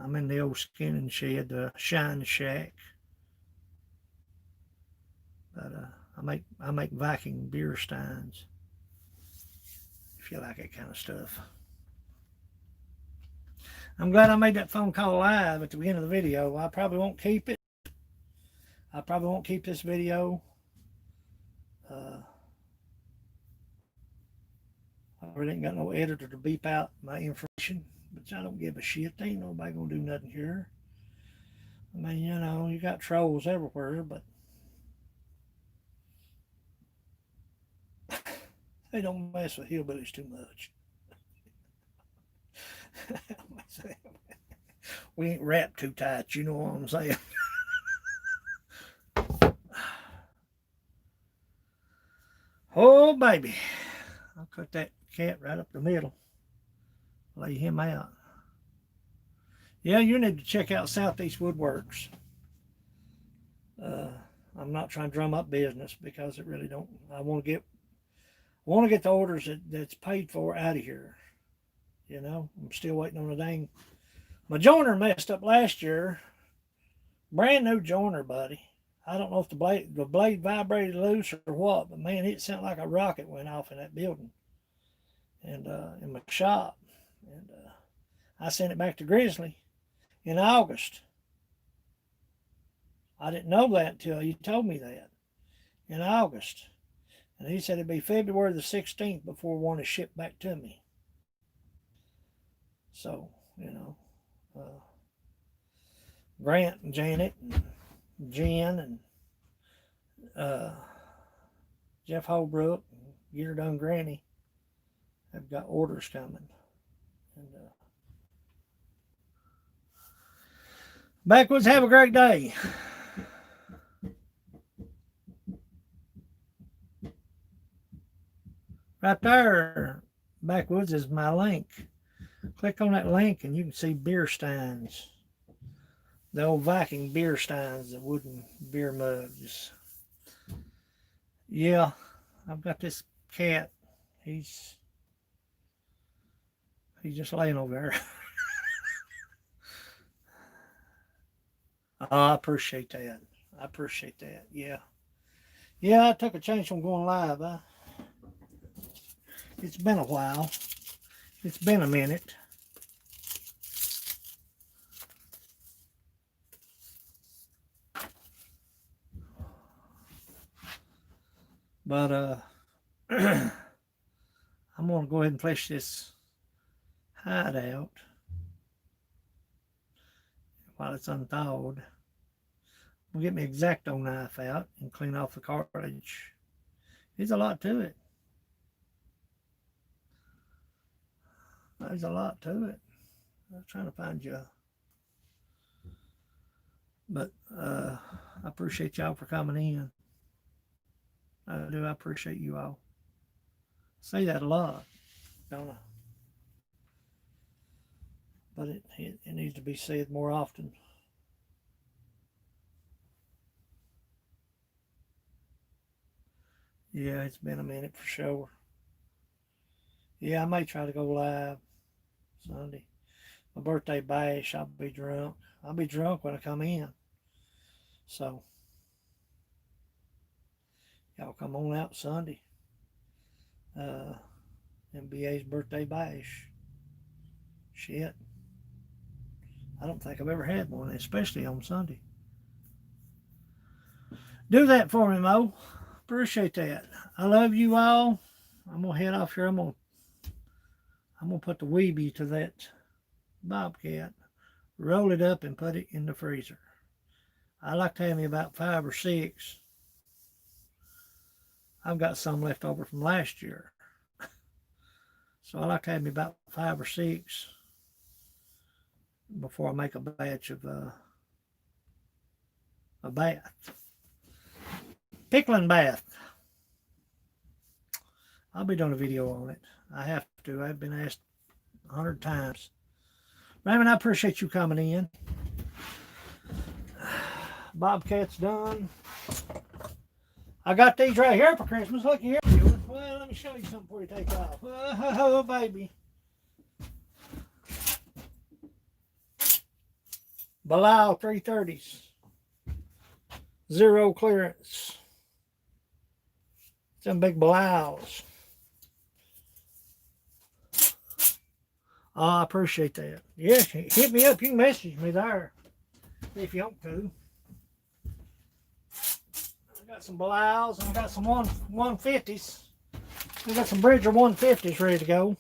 I'm in the old skinning shed, the Shine Shack. But I make Viking beer steins, if you like that kind of stuff. I'm glad I made that phone call live at the beginning of the video. I probably won't keep it. I probably won't keep this video. I really ain't got no editor to beep out my information, but I don't give a shit. There ain't nobody gonna do nothing here. I mean, you got trolls everywhere, but they don't mess with hillbillies too much. We ain't wrapped too tight, you know what I'm saying? Oh, baby. I'll cut that cat right up the middle. Lay him out. Yeah, you need to check out Southeast Woodworks. I'm not trying to drum up business, because it really don't. I want to get the orders that's paid for out of here. I'm still waiting on a dang. My joiner messed up last year. Brand new joiner, buddy. I don't know if the blade vibrated loose or what, but man, it sounded like a rocket went off in that building, and in my shop. And I sent it back to Grizzly in August. I didn't know that until you told me that, in August. And he said it'd be February the 16th before one is shipped back to me. So, Grant and Janet and Jen and Jeff Holbrook and Get Her Done Granny have got orders coming. And Backwoods, have a great day. Right there, Backwoods, is my link. Click on that link and you can see beer steins. The old Viking beer steins, the wooden beer mugs. Yeah, I've got this cat. He's just laying over there. Oh, I appreciate that. I appreciate that. Yeah. Yeah, I took a change from going live. It's been a while. It's been a minute. But I'm gonna go ahead and flesh this hideout while it's unthawed. We'll get my X-Acto knife out and clean off the cartilage. There's a lot to it. There's a lot to it. I'm trying to find you. But I appreciate y'all for coming in. I do. I appreciate you all. I say that a lot, don't I? But it needs to be said more often. Yeah, it's been a minute for sure. Yeah, I may try to go live Sunday. My birthday bash, I'll be drunk. I'll be drunk when I come in. So, y'all come on out Sunday. MBA's birthday bash. Shit. I don't think I've ever had one, especially on Sunday. Do that for me, Mo. Appreciate that. I love you all. I'm gonna head off here. I'm gonna put the Weeby to that Bobcat, roll it up and put it in the freezer. I like to have me about 5 or 6. I've got some left over from last year. So I like to have me about 5 or 6 before I make a batch of a bath. Pickling bath. I'll be doing a video on it. I have to. I've been asked 100 times. Raymond, I appreciate you coming in. Bobcat's done. I got these right here for Christmas. Look here. Well, let me show you something before you take off. Oh, baby. Bilal 330s. 0 clearance. Some big Bilals. Oh, I appreciate that. Yeah, hit me up. You can message me there if you want to. I got some Bilals and I got some 150s. I got some Bridger 150s ready to go.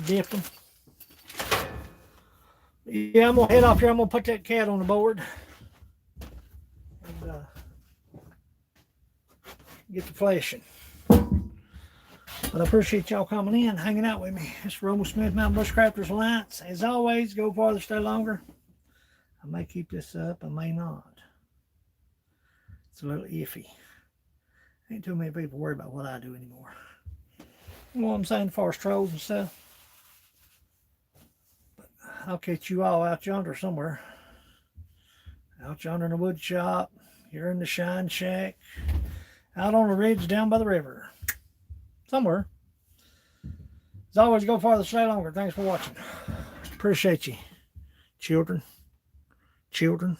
Dipped them. Yeah, I'm gonna head off here. I'm gonna put that cat on the board and get the fleshing. But I appreciate y'all coming in, hanging out with me. It's Romo Smith, Mountain Bushcrafters Alliance. As always, go farther, stay longer. I may keep this up, I may not. It's a little iffy. Ain't too many people worry about what I do anymore. You know what I'm saying, forest trolls and stuff. But I'll catch you all out yonder somewhere. Out yonder in the wood shop. Here in the Shine Shack. Out on the ridge down by the river. Somewhere. As always, go farther, stay longer. Thanks for watching. Appreciate you, children. Children.